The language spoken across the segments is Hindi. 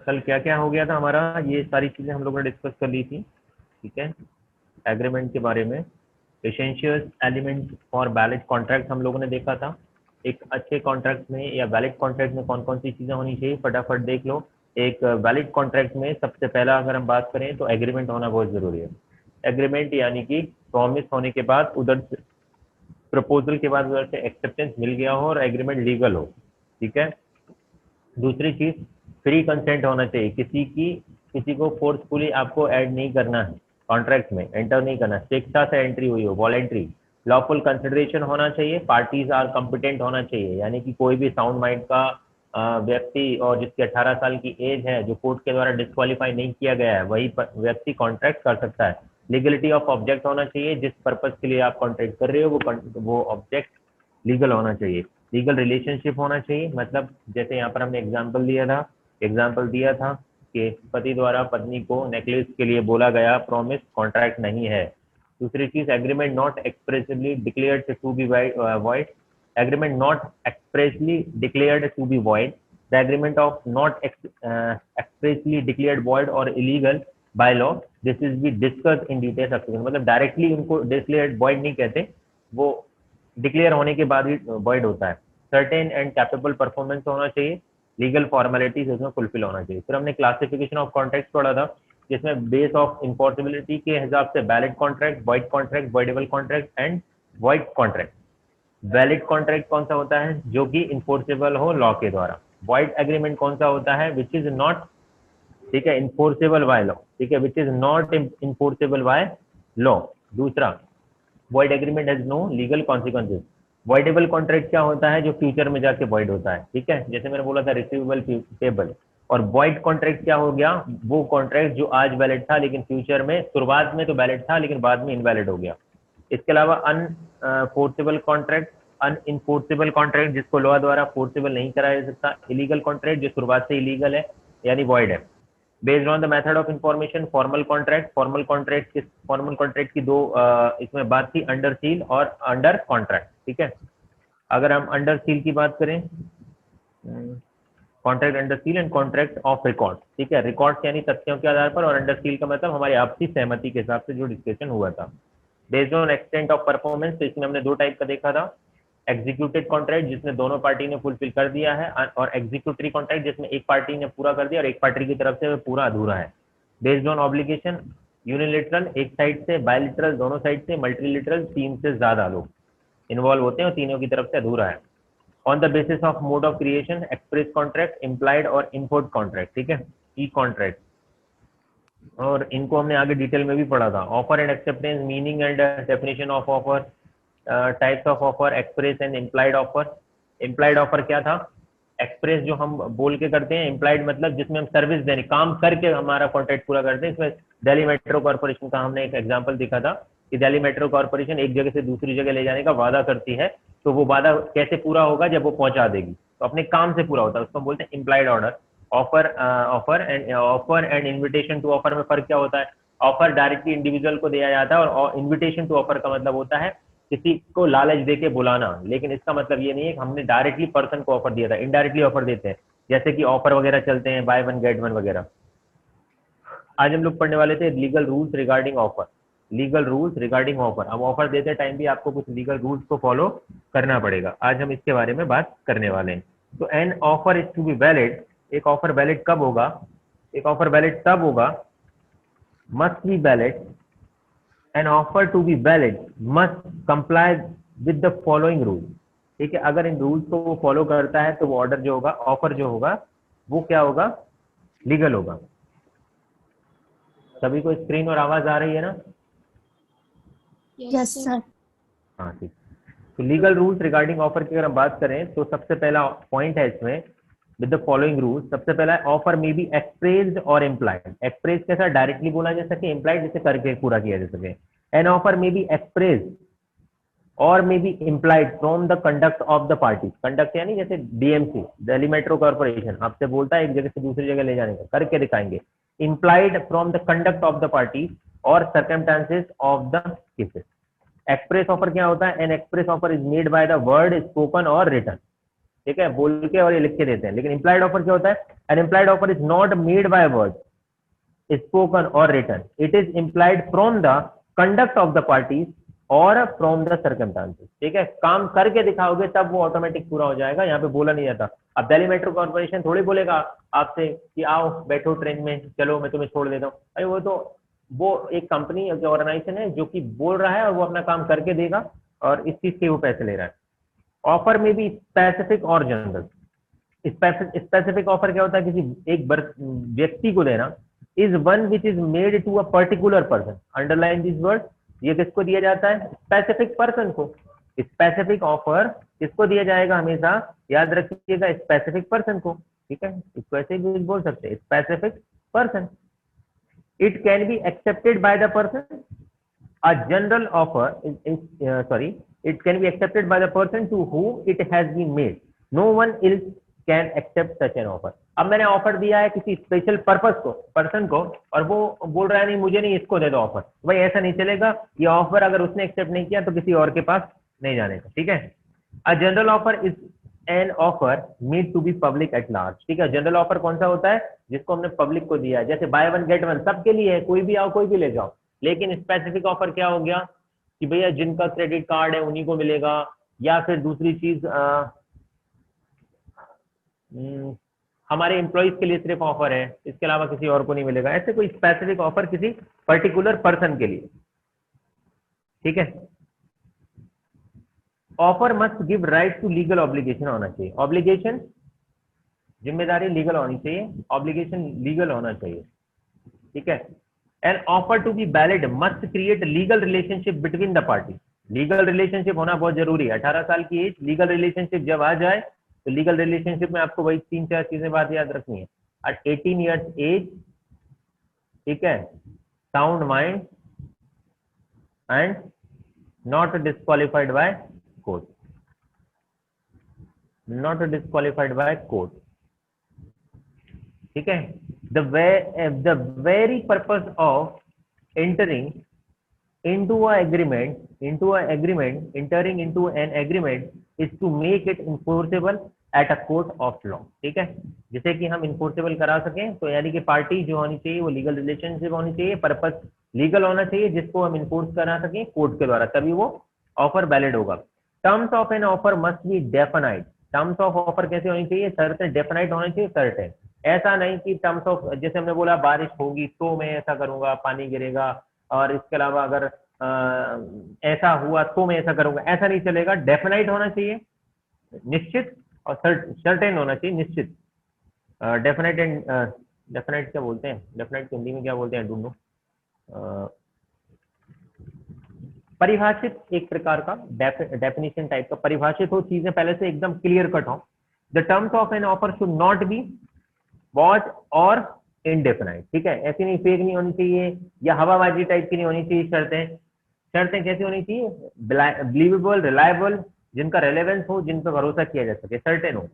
कल क्या क्या हो गया था हमारा, ये सारी चीजें हम लोगों ने डिस्कस कर ली थी, ठीक है। एग्रीमेंट के बारे में, essential element for valid contract हम लोगों ने देखा था। एक अच्छे कॉन्ट्रैक्ट में या वैलिड कॉन्ट्रैक्ट में कौन कौन सी चीजें होनी चाहिए, फटाफट देख लो। एक वैलिड कॉन्ट्रैक्ट में सबसे पहला अगर हम बात करें तो एग्रीमेंट होना बहुत जरूरी है। एग्रीमेंट यानी कि प्रॉमिस होने के बाद उधर से, प्रपोजल के बाद उधर से एक्सेप्टेंस मिल गया हो और एग्रीमेंट लीगल हो, ठीक है। दूसरी चीज, फ्री कंसेंट होना चाहिए, किसी को फोर्सफुली आपको ऐड नहीं करना है, कॉन्ट्रैक्ट में एंटर नहीं करना, स्वेच्छा से एंट्री हुई हो, वॉलेंट्री। लॉफुल कंसिडरेशन होना चाहिए, पार्टीज आर कॉम्पिटेंट होना चाहिए, यानी कि कोई भी साउंड माइंड का व्यक्ति और जिसकी 18 साल की एज है, जो कोर्ट के द्वारा डिस्क्वालीफाई नहीं किया गया है, वही व्यक्ति कॉन्ट्रैक्ट कर सकता है। लीगलिटी ऑफ ऑब्जेक्ट होना चाहिए, जिस पर्पज के लिए आप कॉन्ट्रैक्ट कर रहे हो वो ऑब्जेक्ट लीगल होना चाहिए। लीगल रिलेशनशिप होना चाहिए, मतलब जैसे यहाँ पर हमने एग्जाम्पल दिया था कि पति द्वारा पत्नी को नेकलेस के लिए बोला गया प्रॉमिस कॉन्ट्रैक्ट नहीं है। दूसरी चीज, agreement not expressively declared to be void, agreement not expressly declared to be void, the agreement of not expressly declared void और illegal by law, this is be discuss in detail, मतलब डायरेक्टली उनको डिक्लेयर्ड वॉइड नहीं कहते, वो डिक्लेयर होने के बाद ही वॉइड होता है। सर्टेन एंड कैपेबल परफॉर्मेंस होना चाहिए, लीगल फॉर्मेलिटीज उसमें फुलफिल होना चाहिए। फिर हमने क्लासिफिकेशन ऑफ कॉन्ट्रैक्ट पढ़ा था, जिसमें बेस ऑफ इन्फोर्सिबिलिटी के हिसाब से valid contract, void contract, voidable contract and void contract. Valid contract कौन सा होता है, जो कि इन्फोर्सेबल हो लॉ के द्वारा। वॉइड एग्रीमेंट कौन सा होता है, विच इज नॉट, ठीक है, इन्फोर्सेबल बाय लॉ, ठीक है, which is not enforceable by law. दूसरा, void agreement has no legal consequences. Voidable contract क्या होता है, जो फ्यूचर में जाके वॉइड होता है, ठीक है, जैसे मैंने बोला था रिसीवेबल पेबल। और वॉइड कॉन्ट्रैक्ट क्या हो गया, वो कॉन्ट्रैक्ट जो आज वैलिड था लेकिन फ्यूचर में, शुरुआत में तो वैलिड था लेकिन बाद में इनवैलिड हो गया। इसके अलावा अनफोर्सेबल कॉन्ट्रैक्ट, अनइनफोर्सेबल कॉन्ट्रैक्ट जिसको लॉ द्वारा फोर्सेबल नहीं कराया जा सकता, इलीगल कॉन्ट्रैक्ट जो शुरुआत से इलीगल है यानी वॉइड है। Based on the method of information, formal contract, formal contract की दो इसमें बात थी, अंडर सील और अंडर कॉन्ट्रैक्ट, ठीक है। अगर हम अंडर सील की बात करें, contract under seal and contract of record, ठीक है, रिकॉर्ड यानी तथ्यों के आधार पर, और अंडर सील का मतलब हमारी आपसी सहमति के हिसाब से जो डिस्कशन हुआ था। Based on extent of performance, तो इसमें हमने दो टाइप का देखा था, एग्जीक्यूटेड कॉन्ट्रैक्ट जिसमें दोनों पार्टी ने फुलफिल कर दिया है, और एग्जीक्यूटरी कॉन्ट्रैक्ट जिसमें एक पार्टी ने पूरा कर दिया और एक पार्टी की तरफ से पूरा अधूरा है। बेस्ड ऑन ऑब्लिगेशन, यूनिलेटरल एक साइड से, बायलिटरल दोनों साइड से, मल्टीलिटरल तीन से ज्यादा लोग इन्वॉल्व होते हैं और तीनों की तरफ से अधूरा है। On the basis of mode of creation, express contract, implied और इनफोर्ड कॉन्ट्रैक्ट, ठीक है, ई कॉन्ट्रैक्ट, और इनको हमने आगे डिटेल में भी पढ़ा था। Offer and acceptance, meaning and definition of offer, types of offer, express and implied offer. Implied offer क्या था, एक्सप्रेस जो हम बोल के करते हैं, इम्प्लाइड मतलब जिसमें हम सर्विस देने, काम करके हमारा कॉन्ट्रैक्ट पूरा करते हैं। इसमें दिल्ली मेट्रो कॉर्पोरेशन का हमने एक एग्जांपल दिखा था कि दिल्ली मेट्रो कॉर्पोरेशन एक जगह से दूसरी जगह ले जाने का वादा करती है, तो वो वादा कैसे पूरा होगा, जब वो पहुंचा देगी, तो अपने काम से पूरा होता है, उसको बोलते हैं implied order. Offer and invitation to offer में फर्क क्या होता है, ऑफर डायरेक्टली इंडिविजुअल को दिया जाता है और इन्विटेशन टू ऑफर का मतलब होता है किसी को लालच देके बुलाना, लेकिन इसका मतलब ये नहीं है कि हमने डायरेक्टली पर्सन को ऑफर दिया था, इनडायरेक्टली ऑफर देते हैं, जैसे कि ऑफर वगैरह चलते हैं, बाय वन गेट वन वगैरह। आज हम लोग पढ़ने वाले थे legal rules regarding offer, legal rules regarding offer. अब ऑफर देते टाइम भी आपको कुछ लीगल रूल्स को फॉलो करना पड़ेगा, आज हम इसके बारे में बात करने वाले हैं। तो an offer is to be valid, एक ऑफर वैलिड कब होगा, एक ऑफर वैलिड तब होगा, must be valid, an offer to be valid must comply with the following rules, ठीक है। अगर इन रूल्स को वो फॉलो करता है तो वो ऑर्डर जो होगा, ऑफर जो होगा, वो क्या होगा, लीगल होगा। सभी को स्क्रीन और आवाज आ रही है ना? Yes sir. हाँ ठीक। तो लीगल रूल्स रिगार्डिंग ऑफर की अगर हम बात करें तो सबसे पहला पॉइंट है इसमें, विद द फॉलोइंग रूल्स। सबसे पहला है ऑफर में बी एक्सप्रेस्ड और इम्प्लाइड। एक्सप्रेस कैसा, डायरेक्टली बोला जा सके, इम्प्लाइड जिसे करके पूरा किया जा सके। एन ऑफर में बी एक्सप्रेस्ड और may be implied from the conduct of the party. Conduct यानी जैसे डीएमसी, दिल्ली मेट्रो कॉर्पोरेशन, आपसे बोलता है एक जगह से दूसरी जगह ले जाने का, करके दिखाएंगे। Implied from the conduct of the party और circumstances of the cases. Express offer क्या होता है, an express offer is made by the word spoken और रिटन। ठीक है, बोल के और ये लिख के देते हैं। लेकिन इम्प्लाइड ऑफर क्या होता है? An implied offer is not made by word spoken or written. It is implied from the conduct of the parties और फ्रॉम द सर्कमस्टांसेस। ठीक है, काम करके दिखाओगे तब वो ऑटोमेटिक पूरा हो जाएगा, यहाँ पे बोला नहीं जाता। अब दिल्ली मेट्रो कॉर्पोरेशन थोड़ी बोलेगा आपसे कि आओ बैठो ट्रेन में, चलो मैं तुम्हें छोड़ देता हूँ। अरे वो एक कंपनी ऑर्गेनाइजेशन है जो कि बोल रहा है और वो अपना काम करके देगा और इस चीज के वो पैसे ले रहा है। ऑफर में भी स्पेसिफिक और जनरल। स्पेसिफिक ऑफर क्या होता है? किसी एक व्यक्ति को देना। Is one which is made to a particular person. Underline this word. ये किसको दिया जाता है? स्पेसिफिक पर्सन को। स्पेसिफिक ऑफर किसको दिया जाएगा? हमेशा याद रखिएगा, स्पेसिफिक पर्सन को। ठीक है, इसको ऐसे भी बोल सकते हैं, specific person. It can be accepted bye the person. A general offer it can be accepted by the person to whom it has been made. No one else can accept such an offer. अब मैंने ऑफर दिया है किसी स्पेशल पर्पस को, पर्सन को, और वो बोल रहा है नहीं मुझे नहीं, इसको दे दो ऑफर। भाई ऐसा नहीं चलेगा। ये ऑफर अगर उसने एक्सेप्ट नहीं किया तो किसी और के पास नहीं जाने का। ठीक है, a general offer is an offer made to be public at large. ठीक है, जनरल ऑफर कौन सा होता है? जिसको हमने पब्लिक को दिया है। जैसे बाय वन गेट वन सबके लिए है, कोई भी आओ कोई भी ले जाओ। लेकिन स्पेसिफिक ऑफर क्या हो गया कि भैया जिनका क्रेडिट कार्ड है उन्हीं को मिलेगा, या फिर दूसरी चीज हमारे एम्प्लॉइज के लिए सिर्फ ऑफर है, इसके अलावा किसी और को नहीं मिलेगा। ऐसे कोई स्पेसिफिक ऑफर किसी पर्टिकुलर पर्सन के लिए। ठीक है, offer must give right to legal obligation होना चाहिए। ऑब्लिगेशन जिम्मेदारी लीगल होनी चाहिए, ऑब्लिगेशन लीगल होना चाहिए। ठीक है, an offer to be valid must create legal relationship between the party. Legal relationship होना बहुत जरूरी है। 18 साल की एज, लीगल रिलेशनशिप जब आ जाए तो लीगल रिलेशनशिप में आपको वही 3-4 चीजें बात याद रखनी है। एट 18 ईयर्स एज, ठीक है, sound mind and not disqualified by court, not disqualified by court. ठीक है, the very purpose of entering into an agreement is to make it enforceable at a court of law। ठीक है, जिसे कि हम enforceable करा सकें, तो यानी कि पार्टी जो होनी चाहिए वो लीगल रिलेशनशिप होनी चाहिए, पर्पस लीगल होना चाहिए, जिसको हम इन्फोर्स करा सकें कोर्ट के द्वारा, तभी वो ऑफर वैलिड होगा। Terms of N offer must B definite. Terms of offer कैसे होनी चाहिए? सर्टेन, डेफिनाइट होना चाहिए, सर्टेन। ऐसा नहीं कि टर्म्स ऑफ, जैसे हमने बोला बारिश होगी तो मैं ऐसा करूंगा, पानी गिरेगा, और इसके अलावा अगर ऐसा हुआ तो मैं ऐसा करूंगा, ऐसा नहीं चलेगा। डेफिनाइट होना चाहिए, निश्चित, और सर्टेन होना चाहिए, निश्चित। डेफिनाइट एंड डेफिनाइट क्या बोलते हैं? डेफिनाइट हिंदी में क्या बोलते हैं? ढूंढो। परिभाषित, एक प्रकार का डेफिनेशन टाइप का, परिभाषित हो, चीजें पहले से एकदम क्लियर कट हो। The terms of an offer should not be watch और इनडेफिनाइट। ठीक है, ऐसी नहीं, फेक नहीं होनी चाहिए या हवाबाजी टाइप की नहीं होनी चाहिए। शर्तें, शर्तें कैसी होनी चाहिए? बिलीवेबल, रिलायबल, जिनका रेलेवेंस हो, जिन पर भरोसा किया जा सके, सर्टेन हो।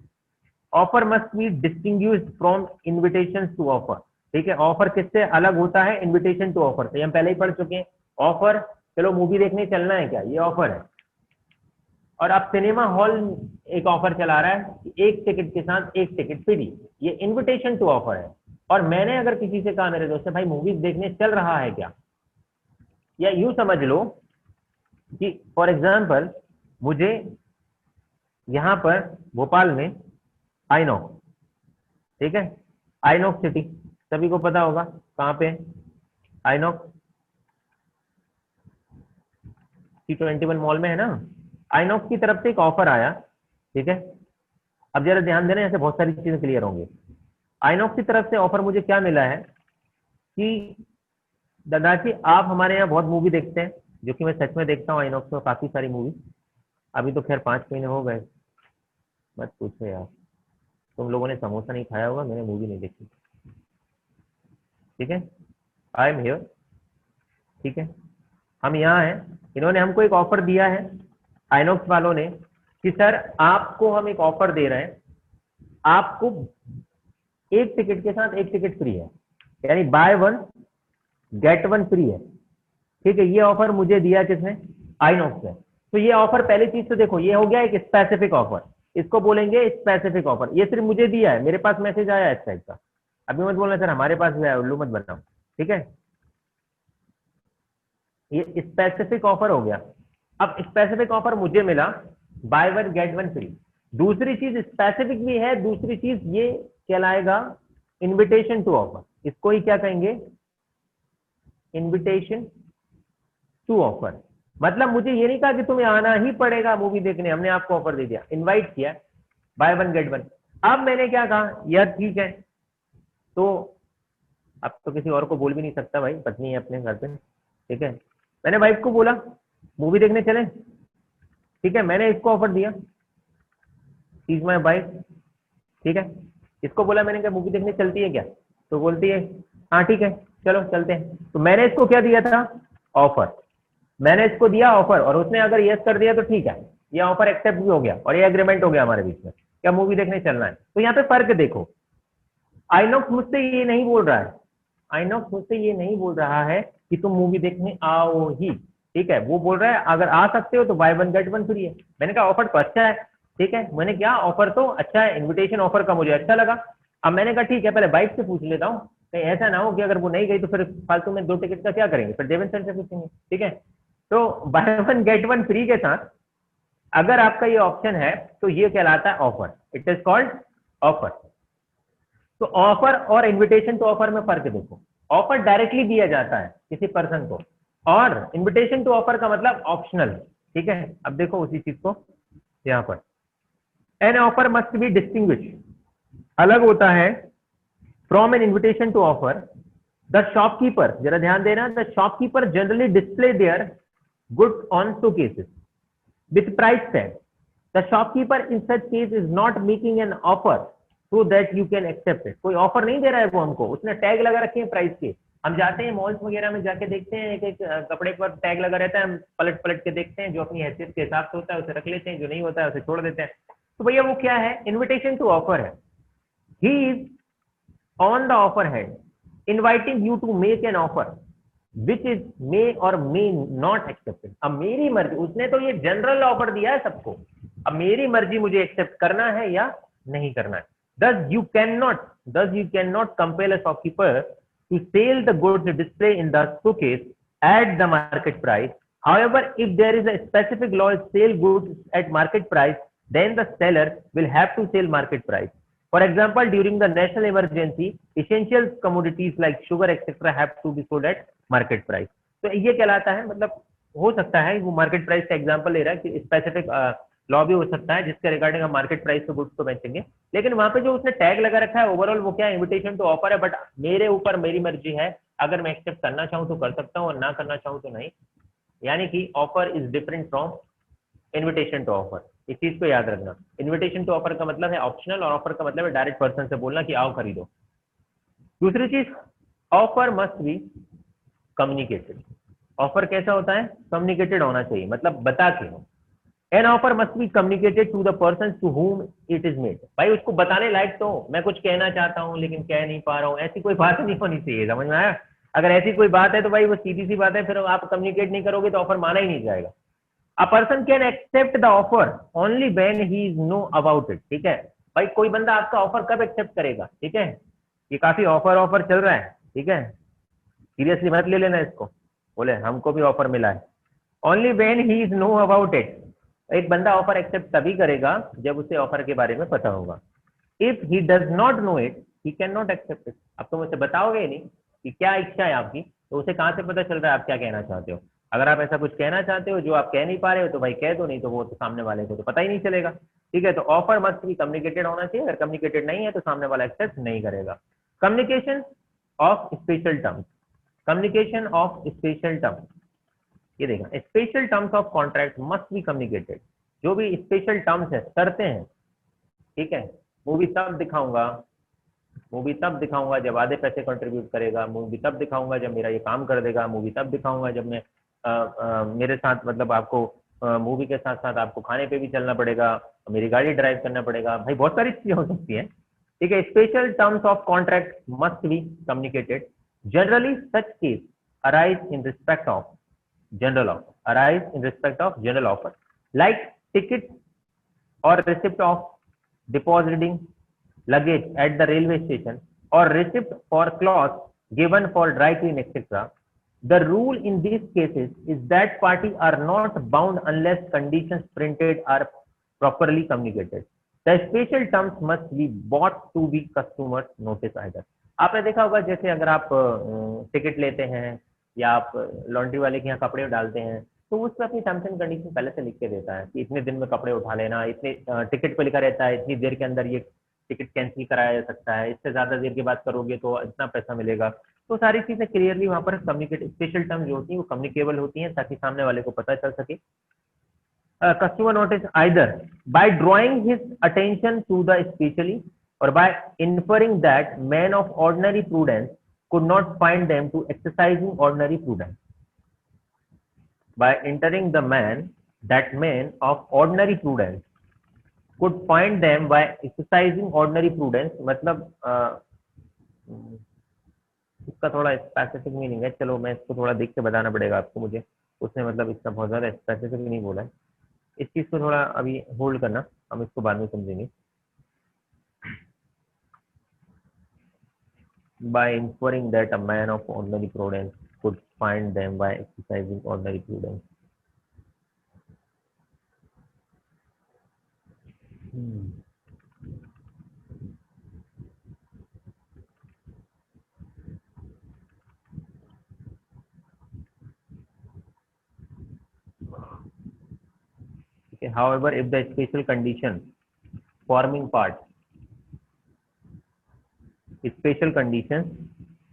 Offer must be distinguished from invitation to offer. ठीक है, ऑफर किससे अलग होता है? इन्विटेशन टू ऑफर से हम पहले ही पढ़ चुके हैं। ऑफर, चलो मूवी देखने चलना है क्या, ये ऑफर है। और अब सिनेमा हॉल एक ऑफर चला रहा है कि एक टिकट के साथ एक टिकट फ्री, ये इनविटेशन टू ऑफर है। और मैंने अगर किसी से कहा मेरे दोस्त से भाई मूवीज देखने चल रहा है क्या, या यूं समझ लो कि फॉर एग्जांपल मुझे यहां पर भोपाल में आइनॉक्स, ठीक है, आइनॉक्स सिटी सभी को पता होगा कहाँ पे है आइनॉक्स, C21 मॉल में है ना। आइनॉक्स की तरफ से एक ऑफर आया, ठीक है। अब जरा ध्यान देना, ऐसे बहुत सारी चीजें क्लियर होंगी। आइनॉक्स की तरफ से ऑफर मुझे क्या मिला है कि दादाजी आप हमारे यहाँ बहुत मूवी देखते हैं, जो कि मैं सच में देखता हूँ आइनॉक्स में काफी सारी मूवी। अभी तो खैर 5 महीने हो गए, मत पूछो यार, तुम लोगों ने समोसा नहीं खाया होगा, मैंने मूवी नहीं देखी, ठीक है। आई एम हियर, ठीक है, हम यहाँ हैं। इन्होंने हमको एक ऑफर दिया है आइनॉक्स वालों ने कि सर आपको हम एक ऑफर दे रहे हैं, आपको एक टिकट के साथ एक टिकट फ्री है, यानी by one get one free है, ठीक है। ये ऑफर मुझे दिया किसने? आइनॉक्स ने। तो ये ऑफर, पहली चीज तो देखो, ये हो गया एक स्पेसिफिक ऑफर। इसको बोलेंगे स्पेसिफिक ऑफर। ये सिर्फ मुझे दिया है, मेरे पास मैसेज आया है इस टाइप का, अभी मत बोलना सर हमारे पास भी आया, उल्लू मत बनाओ, ठीक है। ये स्पेसिफिक ऑफर हो गया। अब स्पेसिफिक ऑफर मुझे मिला, by one get one free. दूसरी चीज स्पेसिफिक भी है, दूसरी चीज ये कहलाएगा इनविटेशन टू ऑफर। इसको ही क्या कहेंगे, इनविटेशन टू ऑफर। मतलब मुझे ये नहीं कहा कि तुम्हें आना ही पड़ेगा मूवी देखने, हमने आपको ऑफर दे दिया, इनवाइट किया, बाय वन गेट वन। अब मैंने क्या कहा, यार ठीक है, तो अब तो किसी और को बोल भी नहीं सकता भाई, पत्नी है अपने घर पे, ठीक है। मैंने वाइफ को बोला मूवी देखने चले, ठीक है, मैंने इसको ऑफर दिया, इज माई वाइफ, ठीक है। इसको बोला मैंने, क्या मूवी देखने चलती है क्या, तो बोलती है हाँ ठीक है चलो चलते हैं। तो मैंने इसको क्या दिया था, ऑफर। मैंने इसको दिया ऑफर, और उसने अगर यस कर दिया तो ठीक है, ये ऑफर एक्सेप्ट भी हो गया और ये एग्रीमेंट हो गया हमारे बीच में, क्या मूवी देखने चलना है। तो यहाँ पे फर्क देखो, आइनॉक्स मुझसे ये नहीं बोल रहा है, आइनॉक्स मुझसे ये नहीं बोल रहा है कि तुम मूवी देखने आओ ही, ठीक है। वो बोल रहा है अगर आ सकते हो तो by one get one free है। मैंने कहा ऑफर तो अच्छा है, ठीक है, मैंने क्या ऑफर तो अच्छा है, इनविटेशन ऑफर का मुझे अच्छा लगा। अब मैंने कहा ठीक है, पहले वाइफ से पूछ लेता हूँ, कहीं ऐसा ना हो कि अगर वो नहीं गई तो फिर फालतू में 2 टिकट का क्या करेंगे, फिर देवेंद्र सर से पूछेंगे, ठीक है। तो by one get one free के साथ अगर आपका ये ऑप्शन है तो ये कहलाता है offer, it is called offer. तो ऑफर और इनविटेशन टू ऑफर में फर्क देखो, ऑफर डायरेक्टली दिया जाता है किसी पर्सन को, और इनविटेशन टू ऑफर का मतलब ऑप्शनल, ठीक है। अब देखो उसी चीज को यहां पर, an offer must be distinguish, अलग होता है from an invitation to offer. The shopkeeper, जरा ध्यान देना, the shopkeeper generally display their goods on showcases with price tag. The shopkeeper in such case is not making an offer so that you can accept it. कोई ऑफर नहीं दे रहा है वो हमको, उसने टैग लगा रखे हैं प्राइस के। हम जाते हैं मॉल्स वगैरह में जाके देखते हैं, एक एक कपड़े पर टैग लगा रहता है, हम पलट पलट के देखते हैं, जो अपनी हैसियत के हिसाब से होता है उसे रख लेते हैं, जो नहीं होता है उसे छोड़ देते हैं। तो भैया वो क्या है, इन्विटेशन टू ऑफर है। He is on the offer hand inviting you to make an offer which is may और मे नॉट एक्सेप्टेड। अब मेरी मर्जी, उसने तो ये जनरल ऑफर दिया है सबको, अब मेरी मर्जी मुझे एक्सेप्ट करना है या नहीं करना है। thus you cannot compel a shopkeeper to sell the goods displayed in the showcase at the market price. However, if there is a specific law sell goods at market price, then the seller will have to sell market price. For example, during the national emergency, essential commodities like sugar etc. have to be sold at market price. तो ये कहलाता है, मतलब हो सकता है वो मार्केट प्राइस का एग्जांपल ले रहा है कि स्पेसिफिक लॉ भी हो सकता है जिसके रिगार्डिंग हम मार्केट प्राइस पे गुड्स को बेचेंगे, लेकिन वहां पे जो उसने टैग लगा रखा है ओवरऑल वो क्या है, इन्विटेशन टू ऑफर है, बट मेरे ऊपर मेरी मर्जी है, अगर मैं एक्सेप्ट करना चाहूँ तो कर सकता हूँ और ना करना चाहूँ तो नहीं। यानी कि offer is different from invitation to offer, इस चीज को याद रखना। इन्विटेशन टू ऑफर का मतलब है ऑप्शनल और ऑफर का मतलब है डायरेक्ट पर्सन से बोलना कि आओ खरीदो। दूसरी चीज, offer must be communicated. Offer कैसा होता है, कम्युनिकेटेड होना चाहिए, मतलब बता के हो। An offer must be communicated to the person to whom it is made. भाई उसको बताने लायक तो मैं कुछ कहना चाहता हूँ लेकिन कह नहीं पा रहा हूँ, ऐसी कोई बात नहीं होनी चाहिए, समझ में आया। अगर ऐसी कोई बात है तो भाई वो सीधी सी बात है, फिर आप कम्युनिकेट नहीं करोगे तो ऑफर माना ही नहीं जाएगा। A person can accept the offer only when he is know about it, ठीक है। भाई कोई बंदा आपका ऑफर कब एक्सेप्ट करेगा, ठीक है, ये काफी ऑफर चल रहा है, ठीक है, सीरियसली मत ले लेना इसको, बोले हमको भी ऑफर मिला है। Only when he is know about it, एक बंदा ऑफर एक्सेप्ट तभी करेगा जब उसे ऑफर के बारे में पता होगा। If he does not know it he can not accept it. अब तुम उसे बताओगे ही नहीं कि क्या इच्छा है आपकी, तो उसे कहाँ से पता चल रहा है आप क्या कहना चाहते हो। अगर आप ऐसा कुछ कहना चाहते हो जो आप कह नहीं पा रहे हो तो भाई कह दो, नहीं तो वो तो सामने वाले को तो पता ही नहीं चलेगा, ठीक है। तो ऑफर मस्ट भी कम्युनिकेटेड होना चाहिए, अगर कम्युनिकेटेड नहीं है तो सामने वाला एक्सेप्ट नहीं करेगा। Communication of special terms, communication of special terms, ये देखा, special terms of contract must be communicated. जो भी स्पेशल टर्म्स है, शर्तें हैं, ठीक है, मूवी तब दिखाऊंगा जब आधे पैसे कंट्रीब्यूट करेगा, मूवी तब दिखाऊंगा जब मेरा ये काम कर देगा, मूवी तब दिखाऊंगा जब मैं मेरे साथ, मतलब आपको मूवी के साथ साथ आपको खाने पे भी चलना पड़ेगा, मेरी गाड़ी ड्राइव करना पड़ेगा, भाई बहुत सारी चीजें हो सकती हैं, ठीक है। Special terms of contract must be communicated. Generally such case arise in respect of general offer, like ticket or receipt of depositing luggage at the railway station, or receipt for cloth given for dry clean, etc. The rule in these cases is that parties are not bound unless conditions printed are properly communicated. The special terms must be bought to be customers notice either. आपने देखा होगा जैसे अगर आप टिकट लेते हैं या आप लॉन्ड्री वाले के यहाँ कपड़े डालते हैं तो उसमें अपनी टर्म्स एंड कंडीशन पहले से लिख के देता है कि इतने दिन में कपड़े उठा लेना, इतने टिकट पे लिखा रहता है इतनी देर के अंदर ये टिकट कैंसिल कराया जा सकता है, इससे ज्यादा देर के बाद करोगे तो इतना पैसा मिलेगा। तो सारी चीजें क्लियरली वहां पर कम्युनिकेट, स्पेशल टर्म जो होती है वो कम्युनिकेबल होती हैं ताकि सामने वाले को पता चल सके। Customer notice either by drawing his attention to the specially or by inferring that man of ordinary prudence could not find them to exercising ordinary prudence. By entering the man, that man of ordinary prudence could find them by exercising ordinary prudence, मतलब इसका थोड़ा स्पेसिफिक मीनिंग है, चलो मैं इसको थोड़ा देख के बताना पड़ेगा आपको मुझे, उसने मतलब इसका बहुत ज्यादा स्पेसिफिक नहीं बोला है, इस चीज को थोड़ा अभी होल्ड करना, हम इसको बाद में समझेंगे। By inferring that a man of ordinary prudence could find them by exercising ordinary prudence. Okay. However, if the special condition forming part, special conditions,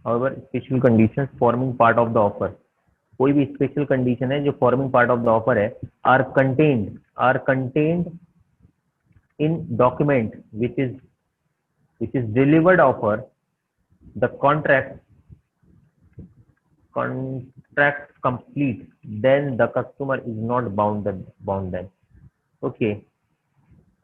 however, special conditions forming part of the offer, कोई भी स्पेशल कंडीशन है जो forming part of the offer है, are contained in document which is delivered offer, the contract complete, then the customer is not bound then. Okay,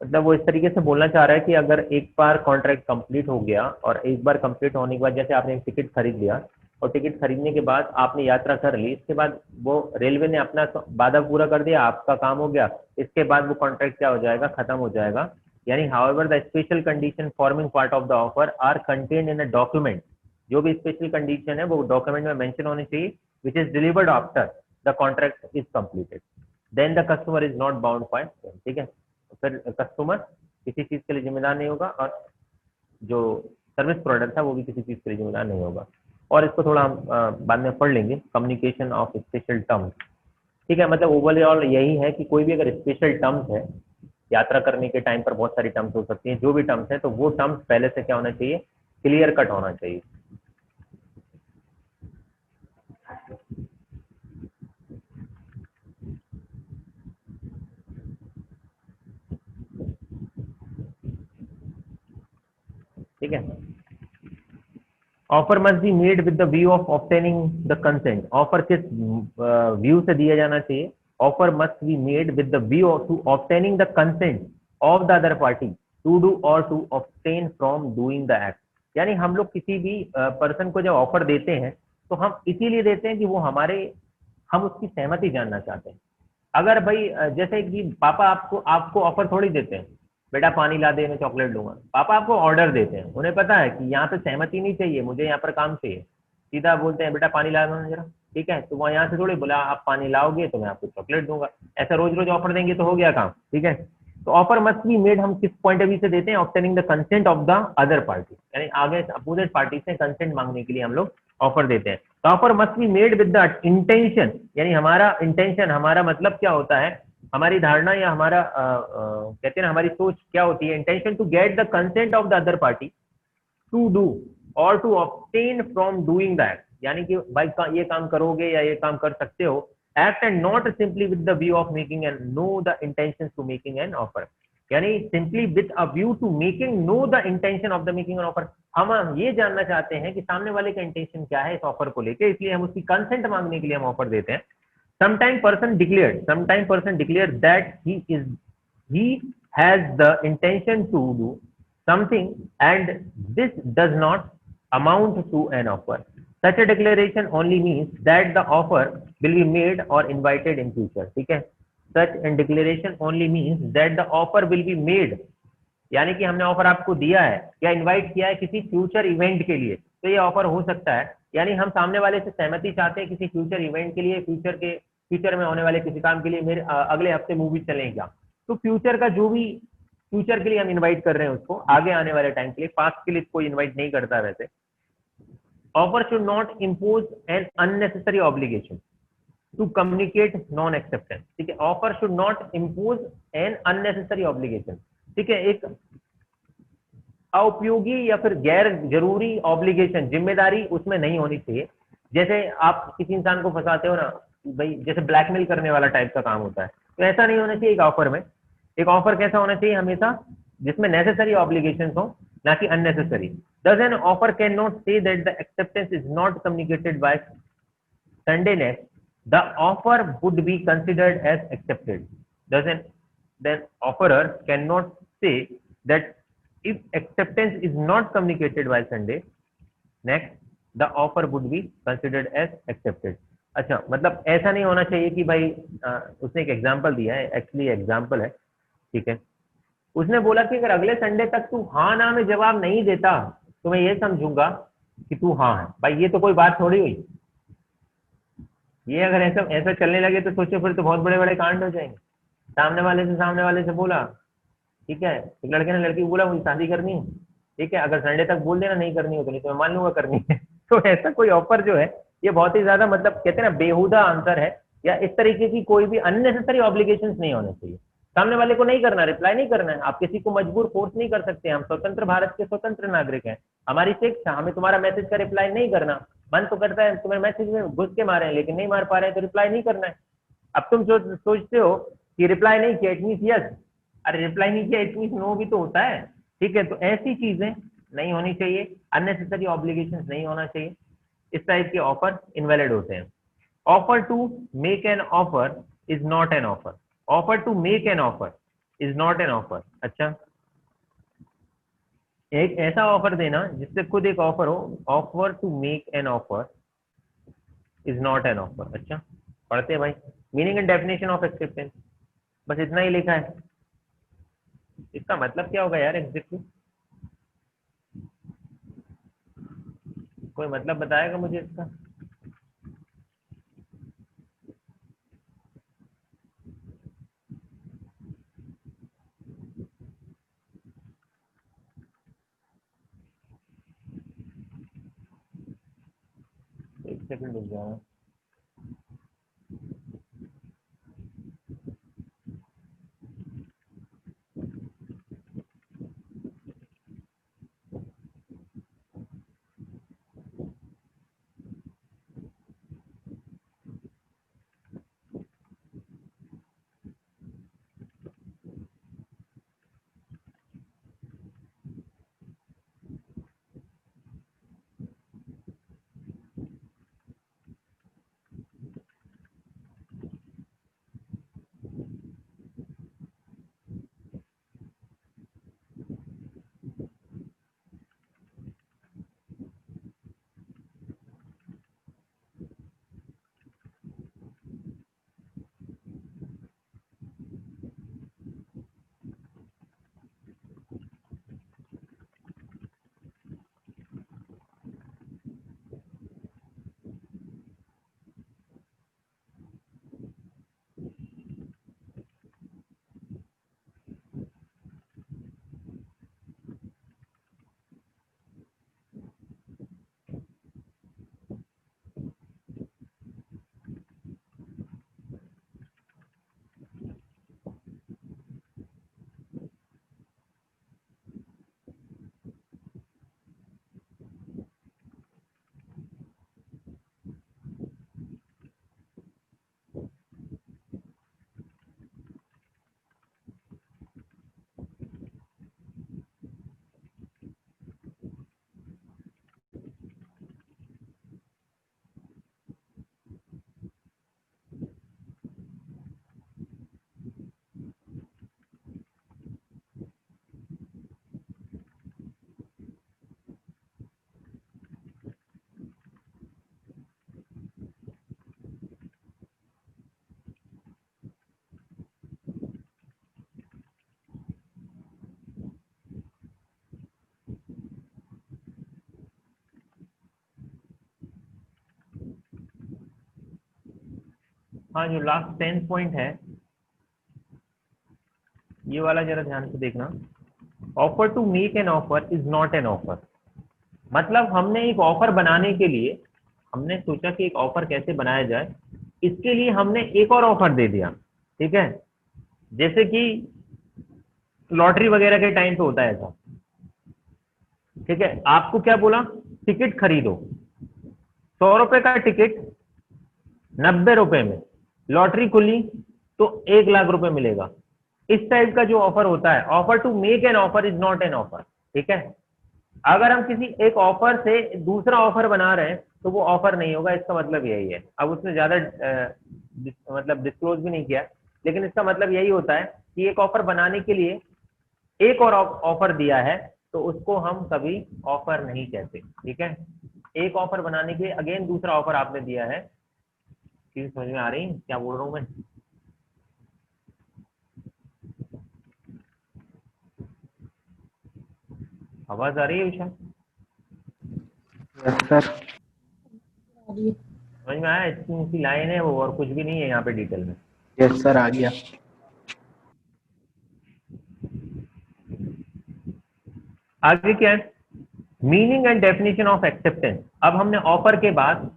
मतलब वो इस तरीके से बोलना चाह रहा है कि अगर एक बार कॉन्ट्रैक्ट कंप्लीट हो गया और एक बार कंप्लीट होने के बाद जैसे आपने एक टिकट खरीद लिया और टिकट खरीदने के बाद आपने यात्रा कर ली, इसके बाद वो रेलवे ने अपना वादा पूरा कर दिया, आपका काम हो गया, इसके बाद वो कॉन्ट्रैक्ट क्या हो जाएगा, खत्म हो जाएगा। यानी however the special condition forming part of the offer are contained in a document, जो भी स्पेशल कंडीशन है वो डॉक्यूमेंट में मेंशन होनी चाहिए, which is delivered after the contract is completed, then the customer is not bound by. ठीक है, फिर कस्टमर किसी चीज के लिए जिम्मेदार नहीं होगा और जो सर्विस प्रोडक्ट है वो भी किसी चीज के लिए जिम्मेदार नहीं होगा। और इसको थोड़ा हम बाद में पढ़ लेंगे, कम्युनिकेशन ऑफ स्पेशल टर्म्स। ठीक है, मतलब ओवरऑल यही है कि कोई भी अगर स्पेशल टर्म्स है, यात्रा करने के टाइम पर बहुत सारी टर्म्स हो सकती हैं, जो भी टर्म्स है तो वो टर्म्स पहले से क्या होना चाहिए, क्लियर कट होना चाहिए। ठीक है, offer must be made with the view of obtaining the consent. Offer किस व्यू से दिया जाना चाहिए, offer must be made with the view to obtaining the consent of the other party to do और to obtain from doing the act. यानी हम लोग किसी भी पर्सन को जब ऑफर देते हैं तो हम इसीलिए देते हैं कि वो हम उसकी सहमति जानना चाहते हैं। अगर भाई जैसे कि पापा आपको ऑफर थोड़ी देते हैं, बेटा पानी ला दे मैं चॉकलेट लूंगा, पापा आपको ऑर्डर देते हैं, उन्हें पता है कि यहाँ पे सहमति नहीं चाहिए, मुझे यहाँ पर काम चाहिए, सीधा बोलते हैं बेटा पानी ला दो जरा, ठीक है, तो वहाँ यहाँ से थोड़ी बोला आप पानी लाओगे तो मैं आपको चॉकलेट दूंगा, ऐसा रोज रोज ऑफर देंगे तो हो गया काम। ठीक है, तो ऑफर मस्ट बी मेड हम किस पॉइंट ऑफ व्यू से देते हैं, obtaining the consent of the other party, यानी आगे अपोजिट पार्टी से कंसेंट मांगने के लिए हम लोग ऑफर देते हैं। तो offer must be made with the intention, यानी हमारा इंटेंशन, हमारा मतलब क्या होता है, हमारी धारणा या हमारा कहते हैं ना हमारी सोच क्या होती है, intention to get the consent of the other party to do और to obtain from doing the act, यानी कि भाई ये काम करोगे या ये काम कर सकते हो, act and not simply with the view of making and know the intention to making an offer, यानी simply with a view to making know the intention of the making an offer. हम ये जानना चाहते हैं कि सामने वाले का इंटेंशन क्या है इस ऑफर को लेके, इसलिए हम उसकी कंसेंट मांगने के लिए हम ऑफर देते हैं। Sometime person declared that he has the intention to do something and this does not amount to an offer. Such a declaration only means that the offer will be made or invited in future. ठीक है, such and declaration only means that the offer will be made, यानी कि हमने ऑफर आपको दिया है या इनवाइट किया है किसी फ्यूचर इवेंट के लिए, तो ये ऑफर हो सकता है। यानी हम सामने वाले से सहमति चाहते हैं किसी फ्यूचर इवेंट के लिए, फ्यूचर में होने वाले किसी काम के लिए, मेरे अगले हफ्ते मूवी चलें क्या, तो फ्यूचर का जो भी फ्यूचर के लिए हम इनवाइट कर रहे हैं उसको, आगे आने वाले टाइम के लिए, पास्ट के लिए कोई इनवाइट नहीं करता वैसे। Offer should not impose an unnecessary obligation to communicate non acceptance, ठीक है। Offer should not impose an unnecessary obligation, ठीक है, एक उपयोगी या फिर गैर जरूरी ऑब्लिगेशन, जिम्मेदारी उसमें नहीं होनी चाहिए। जैसे आप किसी इंसान को फंसाते हो ना भाई, जैसे ब्लैकमेल करने वाला टाइप का काम होता है, तो ऐसा नहीं होना चाहिए एक ऑफर में। एक ऑफर कैसा होना चाहिए हमेशा, जिसमें नेसेसरी ऑब्लिगेशन हो, ना कि अननेसेसरी। दस N offer can not say that the acceptance is not communicated bye Sundayness, the offer would be considered as accepted. Doesn't then offerer cannot say that if acceptance is not communicated by Sunday, next the offer would be considered as accepted. अच्छा, मतलब ऐसा नहीं होना चाहिए कि भाई उसने एक एग्जांपल दिया है, एक्चुअली एग्जांपल है, ठीक है। उसने बोला कि अगर अगले संडे तक तू हाँ ना में जवाब नहीं देता तो मैं ये समझूंगा कि तू हाँ है। भाई ये तो कोई बात थोड़ी हुई। ये अगर ऐसा ऐसा चलने लगे तो सोचो फिर तो बहुत बड़े बड़े कांड हो जाएंगे। सामने वाले से बोला, ठीक है, एक लड़के ने लड़की को बोला मुझे शादी करनी है, ठीक है, अगर संडे तक बोल देना नहीं करनी हो तो नहीं तो मैं मान लूंगा करनी है। तो ऐसा कोई ऑफर जो है ये बहुत ही ज्यादा, मतलब कहते हैं ना, बेहुदा आंसर है, या इस तरीके की कोई भी अननेसेसरी ऑब्लिगेशन नहीं होने चाहिए। सामने वाले को नहीं करना, रिप्लाई नहीं करना है, आप किसी को मजबूर फोर्स नहीं कर सकते। हम स्वतंत्र भारत के स्वतंत्र नागरिक हैं, हमारी शिक्षा, हमें तुम्हारा मैसेज का रिप्लाई नहीं करना। मन तो करता है तुम्हें मैसेज में घुस के मारे हैं, लेकिन नहीं मार पा रहे हैं तो रिप्लाई नहीं करना है। अब तुम सोचते हो कि रिप्लाई नहीं किया इट मीन यस, अरे रिप्लाई नहीं किया इट मीन नो भी तो होता है, ठीक है। तो ऐसी चीजें नहीं होनी चाहिए, अननेसेसरी ऑब्लिगेशन नहीं होना चाहिए। इस टाइप के ऑफर इनवैलिड होते हैं। Offer to make an offer is not an offer. Offer to make an offer is not an offer. अच्छा, एक ऐसा ऑफर देना जिससे खुद एक ऑफर हो, offer to make an offer is not an offer. अच्छा, पढ़ते हैं भाई, meaning and definition of acceptance, बस इतना ही लिखा है। इसका मतलब क्या होगा यार एग्जैक्टली, कोई मतलब बताएगा मुझे इसका? एक सेकंड रुक जाओ। हाँ, जो लास्ट 10th पॉइंट है ये वाला जरा ध्यान से देखना। Offer to make an offer is not an offer. मतलब हमने एक ऑफर बनाने के लिए हमने सोचा कि एक ऑफर कैसे बनाया जाए, इसके लिए हमने एक और ऑफर दे दिया। ठीक है, जैसे कि लॉटरी वगैरह के टाइम पे होता है ऐसा। ठीक है, आपको क्या बोला, टिकट खरीदो, 100 रुपए का टिकट 90 रुपए में, लॉटरी खुली तो 1 लाख रुपए मिलेगा। इस टाइप का जो ऑफर होता है, offer to make an offer is not an offer. ठीक है, अगर हम किसी एक ऑफर से दूसरा ऑफर बना रहे हैं तो वो ऑफर नहीं होगा, इसका मतलब यही है। अब उसने ज्यादा मतलब डिस्क्लोज भी नहीं किया, लेकिन इसका मतलब यही होता है कि एक ऑफर बनाने के लिए एक और ऑफर दिया है तो उसको हम कभी ऑफर नहीं कहते। ठीक है, एक ऑफर बनाने के लिए अगेन दूसरा ऑफर आपने दिया है। चीज समझ में आ रही है क्या बोल रहा हूँ मैं? आवाज आ रही है विशाल? Yes sir. समझ में आया? इतनी लाइन है वो, और कुछ भी नहीं है यहाँ पे डिटेल में। यस सर, आ गया। आगे क्या है, meaning and definition of acceptance. अब हमने ऑफर के बाद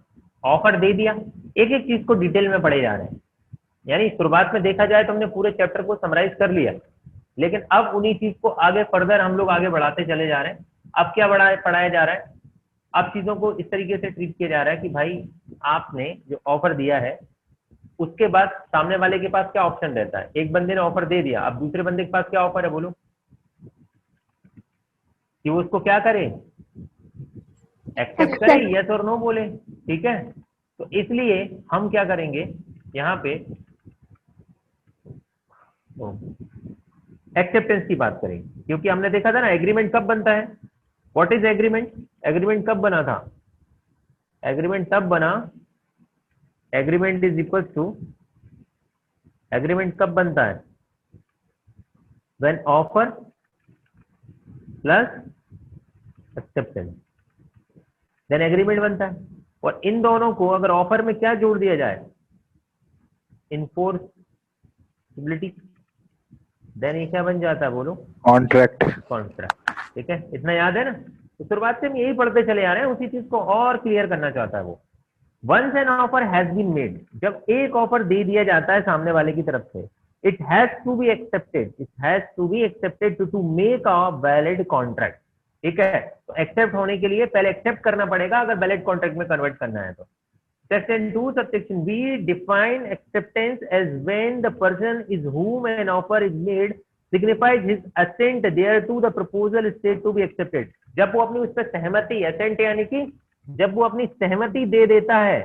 ऑफर दे दिया, एक एक चीज को डिटेल में पढ़े जा रहे हैं। यानी शुरुआत में देखा जाए तो हमने पूरे चैप्टर को समराइज कर लिया, लेकिन अब उन्हीं चीज को आगे फर्दर हम लोग आगे बढ़ाते चले जा रहे हैं। अब क्या पढ़ाया जा रहा है, अब चीजों को इस तरीके से ट्रीट किया जा रहा है कि भाई आपने जो ऑफर दिया है उसके बाद सामने वाले के पास क्या ऑप्शन रहता है। एक बंदे ने ऑफर दे दिया, अब दूसरे बंदे के पास क्या ऑफर है, बोलो कि वो उसको क्या करे, एक्सेप्ट करे, यस और नो बोले। ठीक है, तो इसलिए हम क्या करेंगे यहाँ पे, एक्सेप्टेंस की बात करेंगे, क्योंकि हमने देखा था ना एग्रीमेंट कब बनता है। What is agreement? एग्रीमेंट कब बना था? एग्रीमेंट तब बना, agreement is equal to, agreement कब बनता है? When offer plus acceptance, then agreement बनता है। और इन दोनों को अगर ऑफर में क्या जोड़ दिया जाए, इनफोर्सिबिलिटी, देन ये क्या बन जाता है, बोलो कॉन्ट्रैक्ट। कॉन्ट्रैक्ट। ठीक है, इतना याद है ना? तो शुरुआत से हम यही पढ़ते चले आ रहे हैं, उसी चीज को और क्लियर करना चाहता है वो। Once an offer has been made, जब एक ऑफर दे दिया जाता है सामने वाले की तरफ से, it has to be accepted, it has to be accepted to make a valid contract. ठीक है, तो एक्सेप्ट होने के लिए पहले एक्सेप्ट करना पड़ेगा अगर वैलिड कॉन्ट्रैक्ट में कन्वर्ट करना है तो। Section 2, subsection B define acceptance as when the person is whom an offer is made signifies his assent thereto the proposal state to be accepted। जब वो अपनी उस पर सहमति, assent यानी कि जब वो अपनी सहमति दे देता है,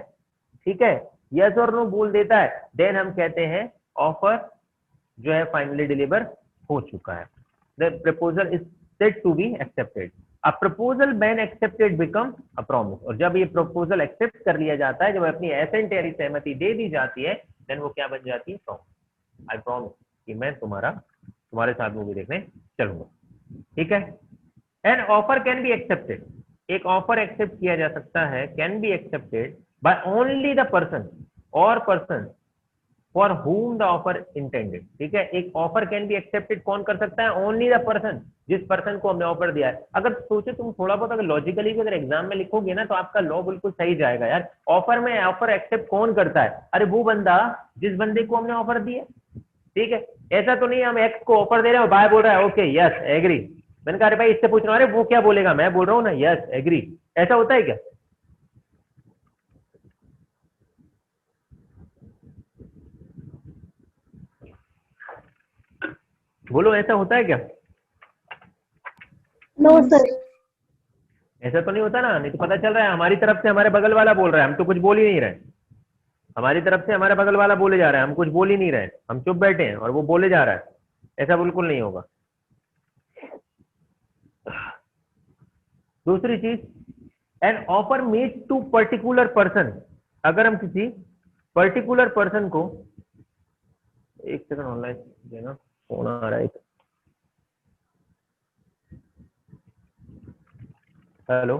ठीक है, यस और नो बोल देता है, देन हम कहते हैं ऑफर जो है फाइनली डिलीवर हो चुका है। The proposal is said to be accepted. A proposal when accepted become a promise. और जब ये प्रपोजल एक्सेप्ट कर लिया जाता है, जब अपनी एसेंट यानी सहमति दे दी जाती है, देन वो क्या बन जाती है, प्रॉमिस। आई प्रॉमिस कि मैं तुम्हारे साथ मूवी देखने चलूंगा। ठीक है, an offer can be accepted, एक ऑफर एक्सेप्ट किया जा सकता है, can be accepted by only the person और person for whom the offer intended. ठीक है, एक ऑफर कैन बी एक्सेप्टेड कौन कर सकता है, ओनली द पर्सन, जिस पर्सन को हमने ऑफर दिया है। अगर सोचो तुम थोड़ा बहुत अगर लॉजिकली भी अगर एग्जाम में लिखोगे ना तो आपका लॉ बिल्कुल सही जाएगा यार। ऑफर में ऑफर एक्सेप्ट कौन करता है, अरे वो बंदा जिस बंदे को हमने ऑफर दिया। ठीक है, ऐसा तो नहीं हम एक्स को ऑफर दे रहे हैं, बाय बोल रहा है ओके यस एग्री। मैंने कहा अरे भाई इससे पूछ रहा हूँ, अरे वो क्या बोलेगा, मैं बोल रहा हूँ ना यस एग्री। ऐसा होता है क्या? बोलो ऐसा होता है क्या? No sir. ऐसा तो नहीं होता ना, नहीं तो पता चल रहा है हमारी तरफ से हमारे बगल वाला बोल रहा है, हम तो कुछ बोल ही नहीं रहे। हमारी तरफ से हमारा बगल वाला बोले जा रहा है, हम कुछ बोल ही नहीं रहे, हम चुप बैठे हैं और वो बोले जा रहा है। ऐसा बिल्कुल नहीं होगा। दूसरी चीज, an offer made to particular person. अगर हम किसी पर्टिकुलर पर्सन को, एक सेकंड ऑनलाइन देना, फोन आ रहा है। हेलो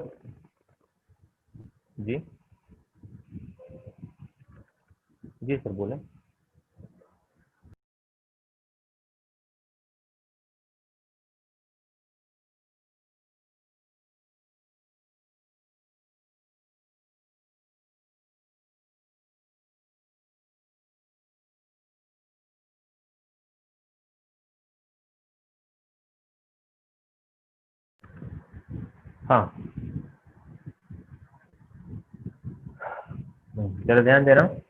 जी, जी सर बोले। हाँ जरा ध्यान दे रहा हूँ।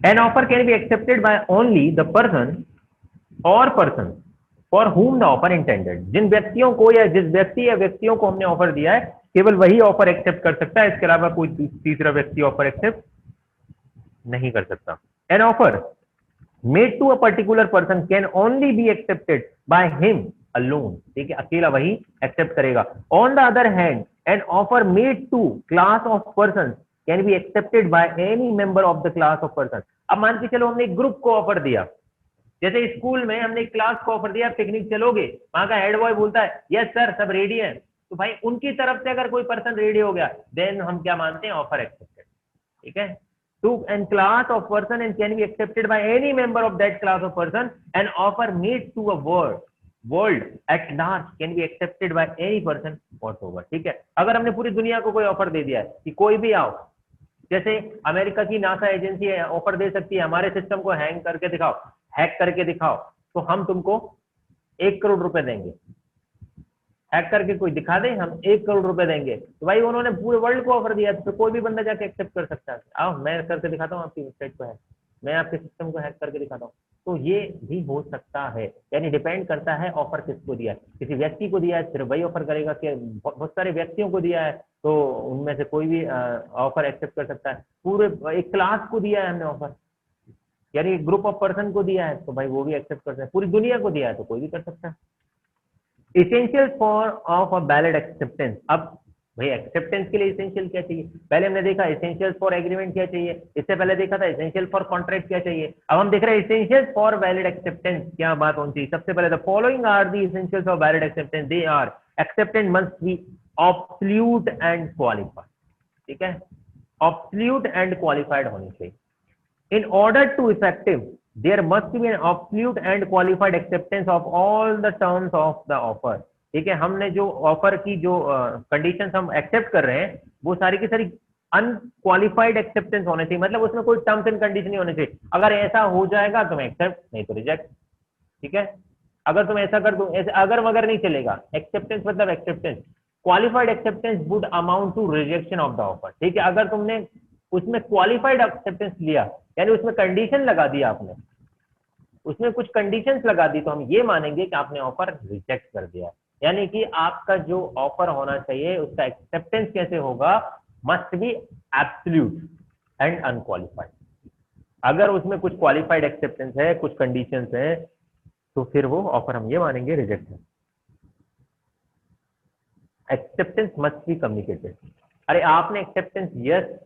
An offer can be accepted by only the person और person for whom the offer intended. जिन व्यक्तियों को या जिस व्यक्ति या व्यक्तियों को हमने ऑफर दिया है केवल वही ऑफर एक्सेप्ट कर सकता है, इसके अलावा कोई तीसरा व्यक्ति ऑफर एक्सेप्ट नहीं कर सकता। An offer made to a particular person can only be accepted by him alone। ठीक है, अकेला वही एक्सेप्ट करेगा। On the other hand, an offer made to class of persons can be accepted by any member of the class of persons। अब मान के चलो हमने एक ग्रुप को ऑफर दिया, जैसे स्कूल में हमने एक क्लास को ऑफर दिया पिकनिक चलोगे, वहां का हेड बॉय बोलता है यस सर सब रेडी है, तो भाई उनकी तरफ से अगर कोई पर्सन रेडी हो गया देन हम क्या मानते हैं, ऑफर एक्सेप्टेड। ठीक है, to an class of person and can be accepted by any member of that class of person, an offer made to a world at large can be accepted by any person whatsoever। ठीक है, अगर हमने पूरी दुनिया को कोई ऑफर दे दिया है कि कोई भी आओ, जैसे अमेरिका की नासा एजेंसी है ऑफर दे सकती है हमारे सिस्टम को हैंग करके दिखाओ, हैक करके दिखाओ, तो हम तुमको 1 करोड़ रुपए देंगे। हैक करके कोई दिखा दे हम 1 करोड़ रुपए देंगे, तो भाई उन्होंने पूरे वर्ल्ड को ऑफर दिया, तो कोई भी बंदा जाके एक्सेप्ट कर सकता है। आओ मैं करके दिखाता हूँ आपकी वेबसाइट को हैक, मैं आपके सिस्टम को हैक करके दिखाता हूँ। तो ये भी हो सकता है, यानी डिपेंड करता है ऑफर किसको दिया है। किसी व्यक्ति को दिया है फिर वही ऑफर करेगा, कि बहुत सारे व्यक्तियों को दिया है तो उनमें से कोई भी ऑफर एक्सेप्ट कर सकता है। पूरे एक क्लास को दिया है हमने ऑफर, यानी एक ग्रुप ऑफ पर्सन को दिया है तो भाई वो भी एक्सेप्ट कर सकते हैं। पूरी दुनिया को दिया है तो कोई भी कर सकता है। Essential for of a valid acceptance. अब भाई एक्सेप्टेंस के लिए इसेंशियल क्या चाहिए, पहले हमने देखा इसेंशियल फॉर एग्रीमेंट क्या चाहिए, इससे पहले देखा था इसेंशियल फॉर कॉन्ट्रैक्ट क्या चाहिए, अब हम देख रहे हैं इसेंशियल फॉर वैलिड एक्सेप्टेंस क्या बात होनी चाहिए। सबसे पहले the following are the essentials of valid acceptance, they are acceptance must be absolute and qualified. ठीक है, ऑब्सोल्यूट एंड क्वालिफाइड होनी चाहिए। In order to effective, there must be an absolute and qualified acceptance of all the terms of the offer। ठीक है, हमने जो ऑफर की जो कंडीशंस हम एक्सेप्ट कर रहे हैं वो सारी की सारी अनक्वालिफाइड एक्सेप्टेंस होने चाहिए, मतलब उसमें कोई टर्म्स एंड कंडीशन नहीं होने चाहिए। अगर ऐसा हो जाएगा तो मैं एक्सेप्ट, नहीं तो रिजेक्ट। ठीक है, अगर तुम ऐसा कर दो, ऐसे अगर मगर नहीं चलेगा। एक्सेप्टेंस मतलब acceptance, qualified acceptance would amount to rejection of the offer. ठीक है, अगर तुमने उसमें क्वालिफाइड एक्सेप्टेंस लिया यानी उसमें कंडीशन लगा दिया आपने, उसमें कुछ कंडीशंस लगा दी, तो हम ये मानेंगे कि आपने ऑफर रिजेक्ट कर दिया। यानी कि आपका जो ऑफर होना चाहिए उसका एक्सेप्टेंस कैसे होगा, must B absolute and unqualified. अगर उसमें कुछ क्वालिफाइड एक्सेप्टेंस है, कुछ कंडीशंस है, तो फिर वो ऑफर हम ये मानेंगे रिजेक्ट है। Acceptance must be communicated. अरे आपने एक्सेप्टेंस यस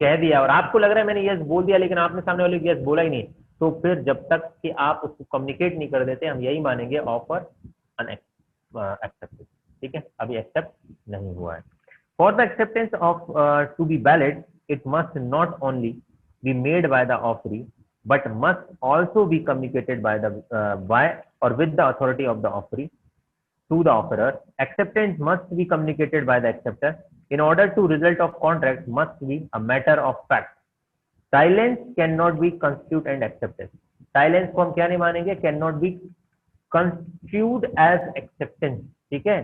कह दिया और आपको लग रहा है मैंने यस बोल दिया, लेकिन आपने सामने वाले को यस बोला ही नहीं, तो फिर जब तक कि आप उसको कम्युनिकेट नहीं कर देते हम यही मानेंगे ऑफर अनएक्सेप्टेड। ठीक है, अभी एक्सेप्ट नहीं हुआ है। For the acceptance of to be valid it must not only be made by the offeree but must also be communicated by और with the authority of the offeree to the offerer। Acceptance must be communicated by the acceptor in order to result of contract must be a matter of fact। Silence cannot be constitute and acceptance। Silence को हम क्या नहीं मानेंगे, cannot be construed as acceptance। ठीक है,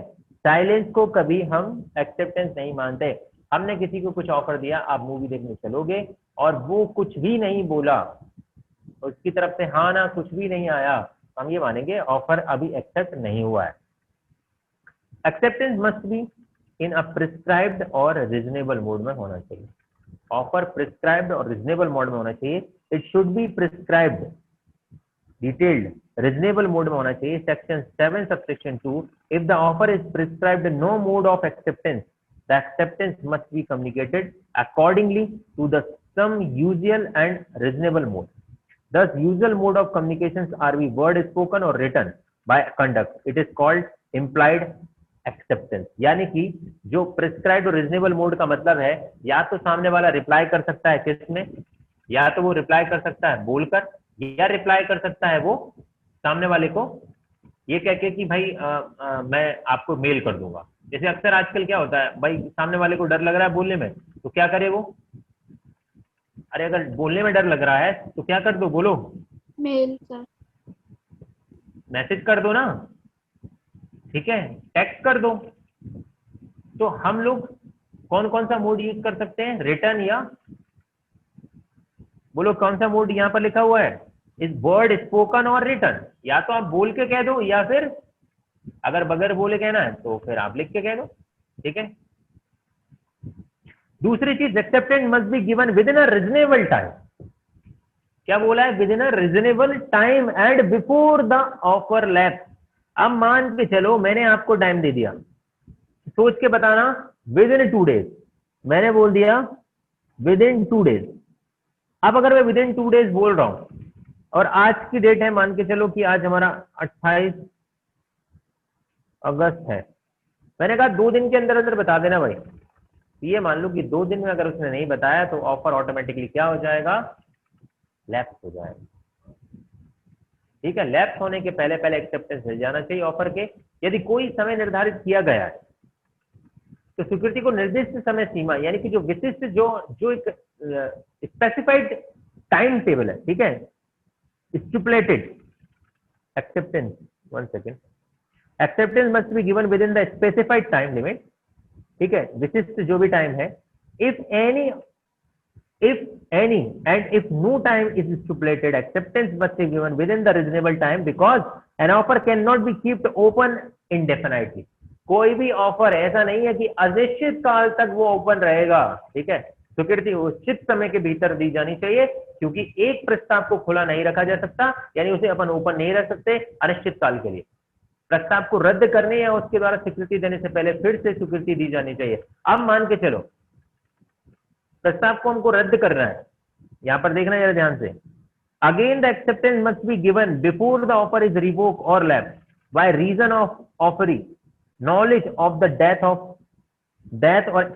साइलेंस को कभी हम एक्सेप्टेंस नहीं मानते। हमने किसी को कुछ ऑफर दिया, आप मूवी देखने चलोगे और वो कुछ भी नहीं बोला, उसकी तरफ से हाँ ना कुछ भी नहीं आया, हम ये मानेंगे ऑफर अभी एक्सेप्ट नहीं हुआ है। Acceptance must be in a prescribed और रीजनेबल मोड में होना चाहिए। ऑफर प्रिस्क्राइब्ड और रीजनेबल मोड में होना चाहिए। It should be prescribed detailed reasonable mode में होना चाहिए। Section 7 subsection 2 if the offer is prescribed no mode of acceptance the acceptance must be communicated accordingly to the some usual and reasonable mode. Thus usual mode of communications are be word spoken or written by conduct, it is called implied acceptance। यानी कि जो प्रिस्क्राइब्ड और रीजनेबल मोड का मतलब है, या तो सामने वाला रिप्लाई कर सकता है किसमें, या तो वो रिप्लाई कर सकता है बोलकर, या रिप्लाई कर सकता है वो सामने वाले को ये कह के कि भाई मैं आपको मेल कर दूंगा। जैसे अक्सर आजकल क्या होता है भाई, सामने वाले को डर लग रहा है बोलने में, तो क्या करे वो, अरे अगर बोलने में डर लग रहा है तो क्या कर दो, बोलो, मेल सर। मैसेज कर दो ना, ठीक है, टेक्स्ट कर दो। तो हम लोग कौन कौन सा मोड यूज कर सकते हैं, रिटर्न या, बोलो कौन सा मोड यहाँ पर लिखा हुआ है, इस वर्ड स्पोकन और रिटर्न। या तो आप बोल के कह दो, या फिर अगर बगैर बोले कहना है तो फिर आप लिख के कह दो, ठीक है। दूसरी चीज, acceptance must be given with in a reasonable time. क्या बोला है, with in a reasonable time and before the offer lapse. अब मान के चलो मैंने आपको टाइम दे दिया, सोच के बताना विद इन 2 days, मैंने बोल दिया विद इन 2 days। अब अगर मैं विद इन 2 days बोल रहा हूं और आज की डेट है, मान के चलो कि आज हमारा 28 अगस्त है, मैंने कहा 2 दिन के अंदर अंदर बता देना भाई, ये मान लो कि 2 दिन में अगर उसने नहीं बताया तो ऑफर ऑटोमेटिकली क्या हो जाएगा, लैप्स हो जाएगा, ठीक है। लैप्स होने के पहले पहले एक्सेप्टेंस मिल जाना चाहिए ऑफर के। यदि कोई समय निर्धारित किया गया है तो स्वीकृति को निर्दिष्ट समय सीमा, यानी कि जो विशिष्ट जो एक स्पेसिफाइड टाइम टेबल है, ठीक है, stipulated acceptance, 1 second, acceptance must be given with in the specified time limit, ठीक है, विशिष्ट जो भी टाइम है। If any and if no time is stipulated, acceptance must be given within the reasonable time because an offer cannot be kept open indefinitely। कोई भी ऑफर ऐसा नहीं है कि अनिश्चित काल तक वो ओपन रहेगा, ठीक है। स्वीकृति उचित समय के भीतर दी जानी चाहिए, क्योंकि एक प्रस्ताव को खुला नहीं रखा जा सकता, यानी उसे अपन ओपन नहीं रख सकते अनिश्चित काल के लिए। प्रस्ताव को रद्द करने या उसके द्वारा स्वीकृति देने से पहले फिर से स्वीकृति दी जानी चाहिए। अब मान के चलो प्रस्ताव को हमको रद्द करना है, यहां पर देखना जरा ध्यान से, again the acceptance must be given before the offer is revoke और lapse by reason of offering, knowledge of the death और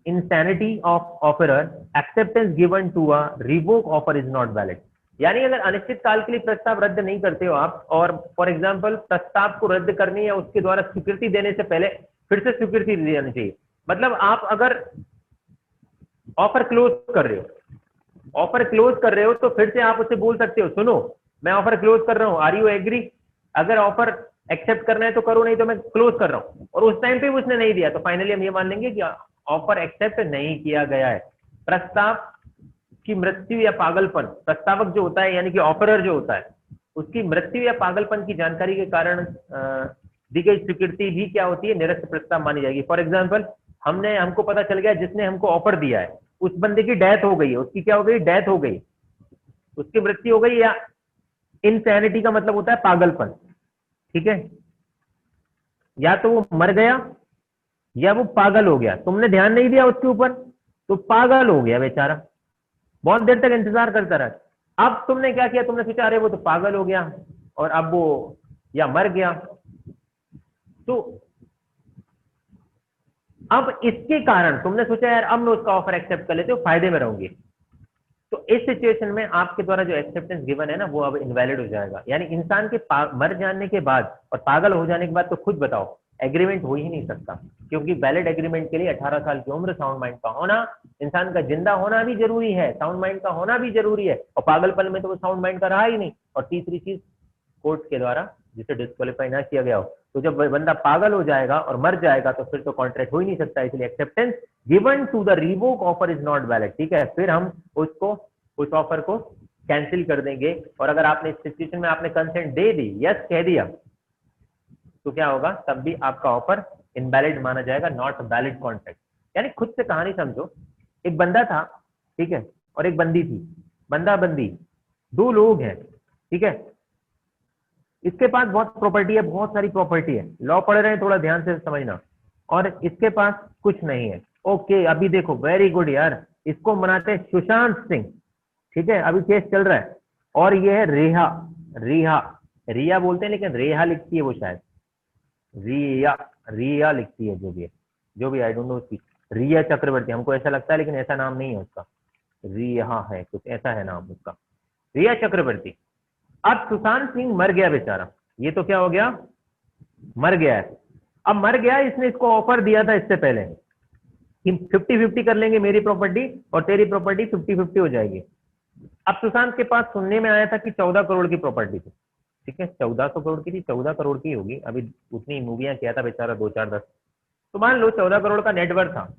insanity of offerer, acceptance given to a revoke offer is not valid. यानी अगर अनिश्चित काल के लिए प्रस्ताव रद्द नहीं करते हो आप, और फॉर एग्जाम्पल प्रस्ताव को रद्द करने या उसके द्वारा स्वीकृति देने से पहले फिर से स्वीकृति दी जानी चाहिए। मतलब आप अगर ऑफर क्लोज कर रहे हो तो फिर से आप उसे बोल सकते हो, सुनो मैं ऑफर क्लोज कर रहा हूं, आर यू एग्री, अगर ऑफर एक्सेप्ट करना है तो करो, नहीं तो मैं क्लोज कर रहा हूं। और उस टाइम पे उसने नहीं दिया तो फाइनली हम ये मान लेंगे कि ऑफर एक्सेप्ट नहीं किया गया है। प्रस्ताव की मृत्यु या पागलपन, प्रस्तावक जो होता है यानी कि ऑफरर जो होता है, उसकी मृत्यु या पागलपन की जानकारी के कारण दी गई स्वीकृति भी क्या होती है, निरस्त प्रस्ताव मानी जाएगी। फॉर एग्जाम्पल हमको पता चल गया जिसने हमको ऑफर दिया है उस बंदे की डेथ हो गई है, उसकी क्या हो गई, डेथ हो गई, उसकी मृत्यु हो गई, या इनसैनिटी का मतलब होता है पागलपन, ठीक है, या तो वो मर गया या वो पागल हो गया, तुमने ध्यान नहीं दिया उसके ऊपर तो पागल हो गया बेचारा, बहुत देर तक इंतजार करता रहा। अब तुमने क्या किया, तुमने सोचा अरे वो तो पागल हो गया और अब वो या मर गया, तो अब इसके कारण तुमने सोचा यार अब मैं उसका ऑफर एक्सेप्ट कर लेते हो, फायदे में रहूंगी। तो इस सिचुएशन में आपके द्वारा जो एक्सेप्टेंस गिवन है ना वो अब इनवैलिड हो जाएगा। यानी इंसान के मर जाने के बाद और पागल हो जाने के बाद तो खुद बताओ एग्रीमेंट हो ही नहीं सकता, क्योंकि वैलिड एग्रीमेंट के लिए 18 साल की उम्र, साउंड माइंड का होना, इंसान का जिंदा होना भी जरूरी है, साउंड माइंड का होना भी जरूरी है, और पागलपन में तो वो साउंड माइंड का रहा ही नहीं। और तीसरी चीज, कोर्ट के द्वारा जिसे डिस्क्वालीफाई ना किया गया हो, तो जब बंदा पागल हो जाएगा और मर जाएगा तो फिर तो कॉन्ट्रैक्ट हो ही नहीं सकता, इसलिए acceptance given to the revoke offer is not valid, ठीक है। फिर हम उस ऑफर को कैंसिल कर देंगे। और अगर आपने इस सिचुएशन में आपने कंसेंट दे दी, यस कह दिया, तो क्या होगा, तब भी आपका ऑफर इनवैलिड माना जाएगा, नॉट वैलिड कॉन्ट्रैक्ट। यानी खुद से कहानी समझो, एक बंदा था, ठीक है, और एक बंदी थी, बंदा बंदी 2 लोग हैं, ठीक है, इसके पास बहुत प्रॉपर्टी है, बहुत सारी प्रॉपर्टी है, लॉ पढ़ रहे हैं थोड़ा ध्यान से समझना, और इसके पास कुछ नहीं है। ओके, अभी देखो वेरी गुड यार, इसको मनाते हैं सुशांत सिंह, ठीक है, अभी केस चल रहा है, और ये है रिया बोलते हैं लेकिन रेहा लिखती है वो, शायद रिया लिखती है, जो भी आई डोंट नो उसकी, रिया चक्रवर्ती हमको ऐसा लगता है, लेकिन ऐसा नाम नहीं है उसका, रिया है, कुछ ऐसा है नाम उसका, रिया चक्रवर्ती। अब सुशांत सिंह मर गया बेचारा, ये तो क्या हो गया, मर गया है। अब मर गया, इसने इसको ऑफर दिया था इससे पहले कि 50-50 कर लेंगे, मेरी प्रॉपर्टी और तेरी प्रॉपर्टी 50-50 हो जाएगी। अब सुशांत के पास सुनने में आया था कि 14 करोड़ की प्रॉपर्टी थी, ठीक है, 1400 करोड़ की थी, 14 करोड़ की होगी, अभी उतनी मूवियां किया था बेचारा, 2-4-10, तो मान लो 14 करोड़ का नेटवर्क था।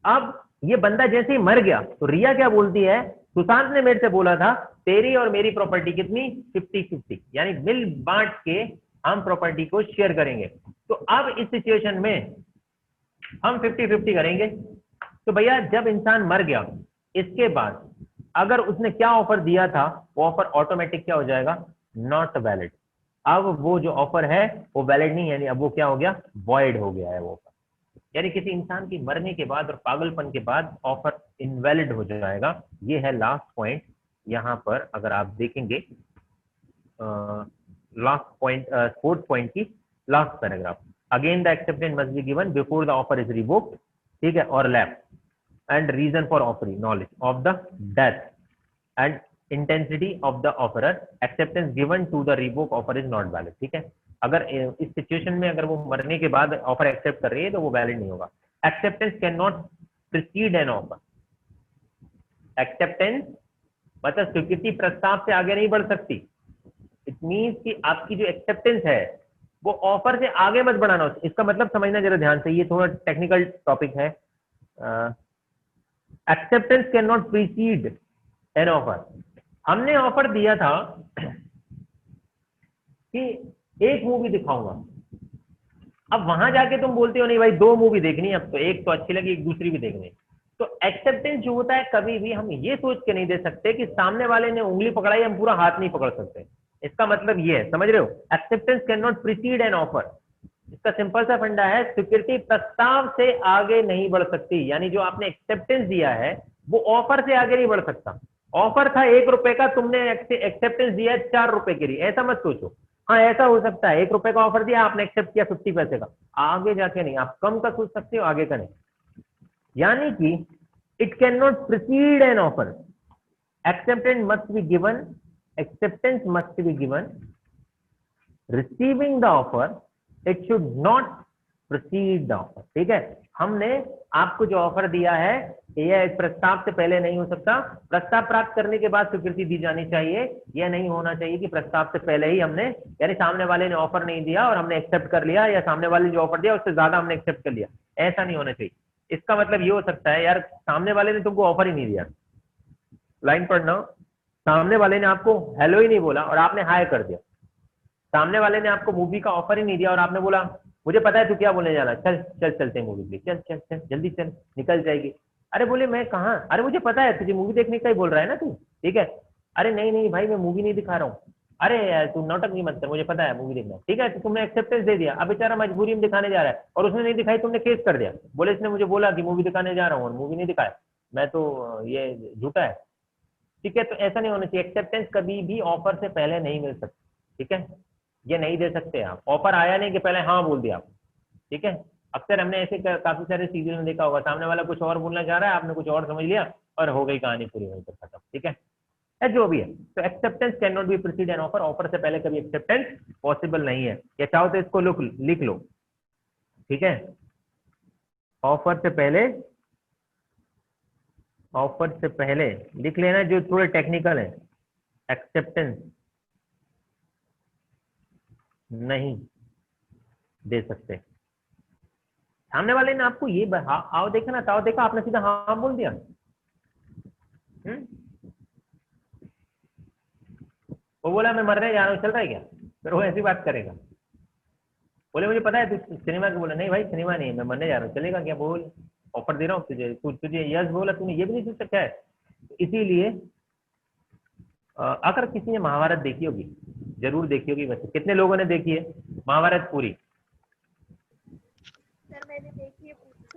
अब ये बंदा जैसे ही मर गया तो रिया क्या बोलती है, सुशांत ने मेरे से बोला था तेरी और मेरी प्रॉपर्टी कितनी, 50-50, यानी मिल बांट के हम प्रॉपर्टी को शेयर करेंगे। तो अब इस सिचुएशन में हम 50-50 करेंगे। तो भैया जब इंसान मर गया, इसके बाद अगर उसने क्या ऑफर दिया था, वो ऑफर ऑटोमेटिक क्या हो जाएगा, नॉट वैलिड। अब वो जो ऑफर है वो वैलिड नहीं, यानी अब वो क्या हो गया, वॉइड हो गया है वो ऑफर। यानी किसी इंसान की मरने के बाद और पागलपन के बाद ऑफर इनवैलिड हो जाएगा। ये है लास्ट पॉइंट यहाँ पर, अगर आप देखेंगे लास्ट पॉइंट, फोर्थ पॉइंट की last paragraph, again the acceptance must be given before the offer is revoked, ठीक है, और lapse and reason for offering, knowledge of the death and intensity of the offerer, acceptance given to the revoke offer is not valid, ठीक है। अगर इस सिचुएशन में अगर वो मरने के बाद ऑफर एक्सेप्ट कर रही है तो वो वैलिड नहीं होगा। Acceptance can not precede an offer, acceptance मतलब स्वीकृति प्रस्ताव से आगे नहीं बढ़ सकती। इट मीन्स कि आपकी जो एक्सेप्टेंस है वो ऑफर से आगे मत बढ़ाना। इसका मतलब समझना जरा ध्यान से, ये थोड़ा टेक्निकल टॉपिक है। Acceptance can not preceded an offer. हमने ऑफर दिया था कि एक मूवी दिखाऊंगा, अब वहां जाके तुम बोलते हो नहीं भाई 2 मूवी देखनी है, अब तो एक तो अच्छी लगी, एक दूसरी भी देखनी। तो एक्सेप्टेंस जो होता है, कभी भी हम ये सोच के नहीं दे सकते कि सामने वाले ने उंगली पकड़ाई हम पूरा हाथ नहीं पकड़ सकते। इसका मतलब ये है, समझ रहे हो, acceptance can not preceded an offer. इसका सिंपल सा फंडा है, स्वीकृति प्रस्ताव से आगे नहीं बढ़ सकती। यानी जो आपने एक्सेप्टेंस दिया है वो ऑफर से आगे नहीं बढ़ सकता। ऑफर था 1 रुपए का, तुमने एक्सेप्टेंस दिया है 4 रुपए के लिए, ऐसा मत सोचो। हाँ ऐसा हो सकता है, 1 रुपए का ऑफर दिया, आपने एक्सेप्ट किया 50 पैसे का, आगे जाके नहीं, आप कम का सोच सकते हो, आगे का नहीं। यानी कि it can not proceed an offer, acceptance must be given, acceptance must be given, receiving the offer, it should not proceed the offer, ठीक है। हमने आपको जो ऑफर दिया है यह प्रस्ताव से पहले नहीं हो सकता, प्रस्ताव प्राप्त करने के बाद स्वीकृति दी जानी चाहिए। यह नहीं होना चाहिए कि प्रस्ताव से पहले ही हमने, यानी सामने वाले ने ऑफर नहीं दिया और हमने एक्सेप्ट कर लिया, या सामने वाले ने जो ऑफर दिया उससे ज्यादा हमने एक्सेप्ट कर लिया, ऐसा नहीं होना चाहिए। इसका मतलब ये हो सकता है यार सामने वाले ने तुमको ऑफर ही नहीं दिया, लाइन पढ़ना, सामने वाले ने आपको हेलो ही नहीं बोला और आपने हाय कर दिया। सामने वाले ने आपको मूवी का ऑफर ही नहीं दिया और आपने बोला मुझे पता है तू क्या बोलने जा रहा है, चल चल चलते हैं मूवी के लिए, चल चल चल जल्दी चल, निकल जाएगी। अरे बोले मैं कहाँ, अरे मुझे पता है तुझे मूवी देखने का ही बोल रहा है ना तू, ठीक है। अरे नहीं नहीं भाई मैं मूवी नहीं दिखा रहा हूँ, अरे यार तू नाटक नहीं मत कर, मुझे पता है मूवी देखना, ठीक है। तो तुमने एक्सेप्टेंस दे दिया, अब बेचारा मजबूरी में दिखाने जा रहा है और उसने नहीं दिखाई, तुमने केस कर दिया, बोले इसने मुझे बोला कि मूवी दिखाने जा रहा हूँ और मूवी नहीं दिखाया, मैं तो ये झूठा है, ठीक है। तो ऐसा नहीं होना चाहिए, एक्सेप्टेंस कभी भी ऑफर से पहले नहीं मिल सकती, ठीक है, ये नहीं दे सकते आप। ऑफर आया नहीं कि पहले हाँ बोल दिया आप, ठीक है। अक्सर हमने ऐसे काफी सारे सीरियल में देखा होगा, सामने वाला कुछ और बोलना चाह रहा है, आपने कुछ और समझ लिया और हो गई कहानी पूरी, वहीं पर खत्म, ठीक है। या जो भी है, तो acceptance can not be preceded N offer, offer से पहले कभी एक्सेप्टेंस पॉसिबल नहीं है। या चाहो तो इसको लिख लो, ठीक है, ऑफर से पहले, ऑफर से पहले लिख लेना, जो थोड़े टेक्निकल है, एक्सेप्टेंस नहीं दे सकते। सामने वाले ने आपको ये आओ देखा ना, ताओ देखा, आपने सीधा हाँ बोल दिया, वो बोला मैं मरने जा रहा हूँ, चल रहा है क्या, फिर वो ऐसी बात करेगा। बोले मुझे पता है तू सिनेमा का, बोला नहीं भाई सिनेमा नहीं, मैं मरने जा रहा हूँ, चलेगा क्या, बोल ऑफर दे रहा हूँ तुझे, तुझे यस बोला, तूने ये भी नहीं सोच सकता है। इसीलिए अगर किसी ने महाभारत देखी होगी, जरूर देखी होगी, वैसे कितने लोगों ने देखी है महाभारत पूरी?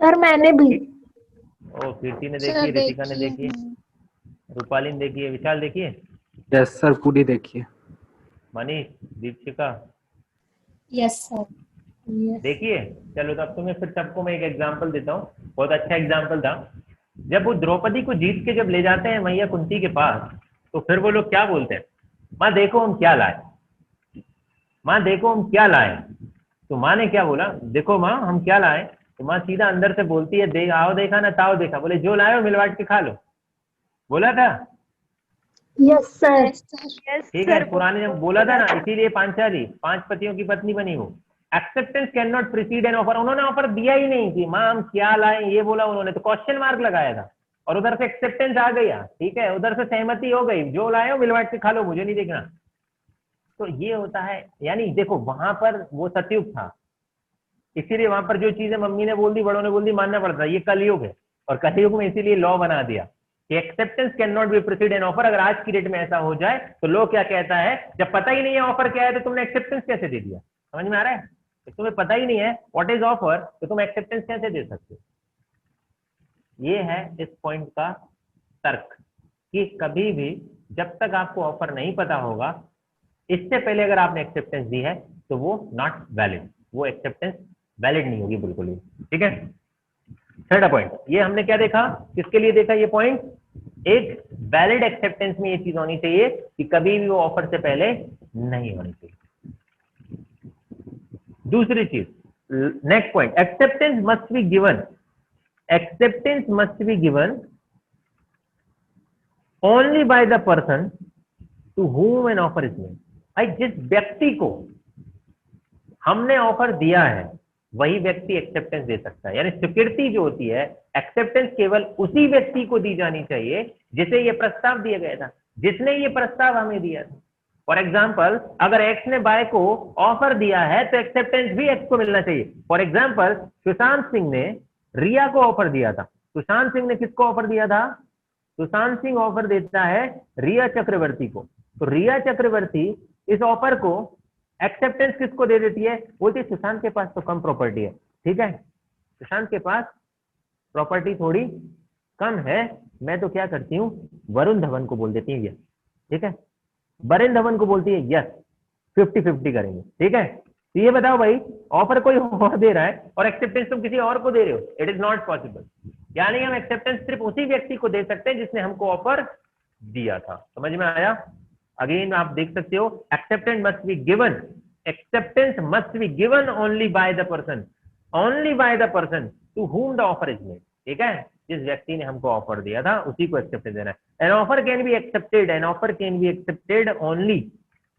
सर मैंने भी। ओ कीर्ति ने देखी है, ऋतिका ने देखी है, रूपाली ने देखी है, विशाल देखी है? यस सर, पूरी देखिए। मनीष, दीपिका? Yes sir. देखिए, चलो तो अब तुम्हें फिर सबको मैं एक एग्जांपल देता हूँ, बहुत अच्छा एग्जांपल था। जब वो द्रौपदी को जीत के जब ले जाते हैं मैया कुंती के पास, तो फिर वो लोग क्या बोलते हैं, माँ देखो हम क्या लाए, माँ देखो हम क्या लाए। तो माँ ने क्या बोला, देखो माँ हम क्या लाए। तो माँ सीधा अंदर से बोलती है, दे आओ देखा ना ताओ देखा, बोले जो लाए हो मिलवाट के खा लो, बोला था। Yes sir. ठीक है, पुराने जब बोला था ना, इसीलिए पांचाली 5 पतियों की पत्नी बनी वो। Acceptance can not preceded an offer, उन्होंने ऑफर दिया ही नहीं कि माँ हम क्या लाए, ये बोला उन्होंने, तो क्वेश्चन मार्क लगाया था और उधर से एक्सेप्टेंस आ गया। ठीक है, उधर से सहमति हो गई, जो लाए हो मिलवाट के खा लो, मुझे नहीं देखना। तो ये होता है, यानी देखो वहां पर वो सतयुग था, इसीलिए वहां पर जो चीजें मम्मी ने बोल दी, बड़ों ने बोल दी, मानना पड़ता है। ये कलयुग है, और कलयुग में इसीलिए लॉ बना दिया कि acceptance can not be proceed an offer. अगर आज की डेट में ऐसा हो जाए तो लॉ क्या कहता है, जब पता ही नहीं है ऑफर क्या है तो तुमने एक्सेप्टेंस कैसे दे दिया। समझ में आ रहा है, तो तुम्हें पता ही नहीं है व्हाट इज ऑफर, तो तुम एक्सेप्टेंस कैसे दे सकते हो। ये है इस पॉइंट का तर्क, कि कभी भी जब तक आपको ऑफर नहीं पता होगा, इससे पहले अगर आपने एक्सेप्टेंस दी है तो वो नॉट वैलिड, वो एक्सेप्टेंस वैलिड नहीं होगी बिल्कुल भी। ठीक है, थर्ड पॉइंट, ये हमने क्या देखा, किसके लिए देखा ये पॉइंट, एक वैलिड एक्सेप्टेंस में ये चीज होनी चाहिए कि कभी भी वो ऑफर से पहले नहीं होनी चाहिए। दूसरी चीज, next point, acceptance must be given, acceptance must be given only by the person to whom an offer is made। भाई जिस व्यक्ति को हमने ऑफर दिया है वही व्यक्ति एक्सेप्टेंस दे सकता है। यानी स्वीकृति जो होती है, एक्सेप्टेंस केवल उसी व्यक्ति को दी जानी चाहिए जिसे ये प्रस्ताव दिया गया था, जिसने ये प्रस्ताव हमें दिया था। फॉर एग्जाम्पल, अगर एक्स ने बाय को ऑफर दिया है तो एक्सेप्टेंस भी एक्स को मिलना चाहिए। फॉर एग्जाम्पल, सुशांत सिंह ने रिया को ऑफर दिया था। सुशांत सिंह ने किसको ऑफर दिया था, सुशांत सिंह ऑफर देता है रिया चक्रवर्ती को। तो रिया चक्रवर्ती इस ऑफर को एक्सेप्टेंस किसको दे देती है, बोलती सुशांत के पास तो कम प्रॉपर्टी है, ठीक है, सुशांत के पास प्रॉपर्टी थोड़ी कम है, मैं तो क्या करती हूँ वरुण धवन को बोल देती हूँ यस। ठीक है, वरुण धवन को बोलती है यस, 50-50 करेंगे। ठीक है, तो ये बताओ भाई, ऑफर कोई और दे रहा है और एक्सेप्टेंस तुम किसी और को दे रहे हो, इट इज नॉट पॉसिबल। यानी हम एक्सेप्टेंस सिर्फ उसी व्यक्ति को दे सकते हैं जिसने हमको ऑफर दिया था। समझ में आया। अगेन आप देख सकते हो, acceptance must be given, acceptance must be given only by the person, only by the person to whom the offer is made. ठीक है, जिस व्यक्ति ने हमको ऑफर दिया था उसी को एक्सेप्टेंस देना है। An offer can be accepted, N offer can be accepted only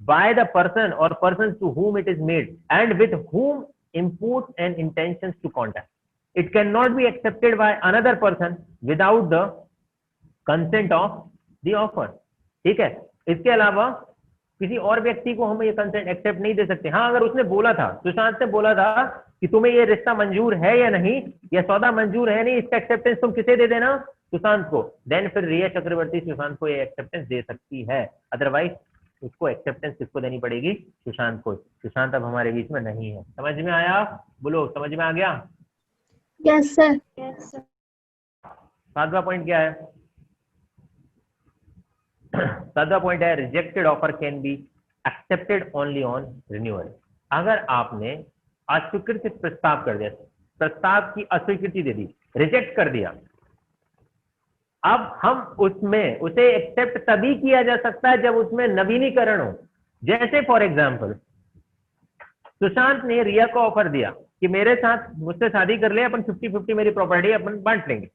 by the person or persons to whom it is made and with whom imports and intentions to contact. It cannot be accepted by another person without the consent of the offer। ठीक है, इसके अलावा किसी और व्यक्ति को हम ये कंसेंट एक्सेप्ट नहीं दे सकते। हाँ, अगर उसने बोला था, सुशांत ने बोला था कि तुम्हें ये रिश्ता मंजूर है या नहीं, या सौदा मंजूर है नहीं, इसका एक्सेप्टेंस तुम किसे दे देना, सुशांत को, देन फिर रिया चक्रवर्ती सुशांत को ये एक्सेप्टेंस दे सकती है। अदरवाइज उसको एक्सेप्टेंस किसको देनी पड़ेगी, सुशांत को। सुशांत अब हमारे बीच में नहीं है। समझ में आया, बोलो समझ में आ गया। Yes sir. 7वां पॉइंट क्या है, 7वां पॉइंट है, rejected offer can be accepted only on renewal. अगर आपने अस्वीकृति प्रस्ताव कर दिया, प्रस्ताव की अस्वीकृति दे दी, रिजेक्ट कर दिया, अब हम उसमें उसे एक्सेप्ट तभी किया जा सकता है जब उसमें नवीनीकरण हो। जैसे फॉर एग्जांपल, सुशांत ने रिया को ऑफर दिया कि मेरे साथ मुझसे शादी कर ले, अपन 50-50 मेरी प्रॉपर्टी अपन बांट लेंगे।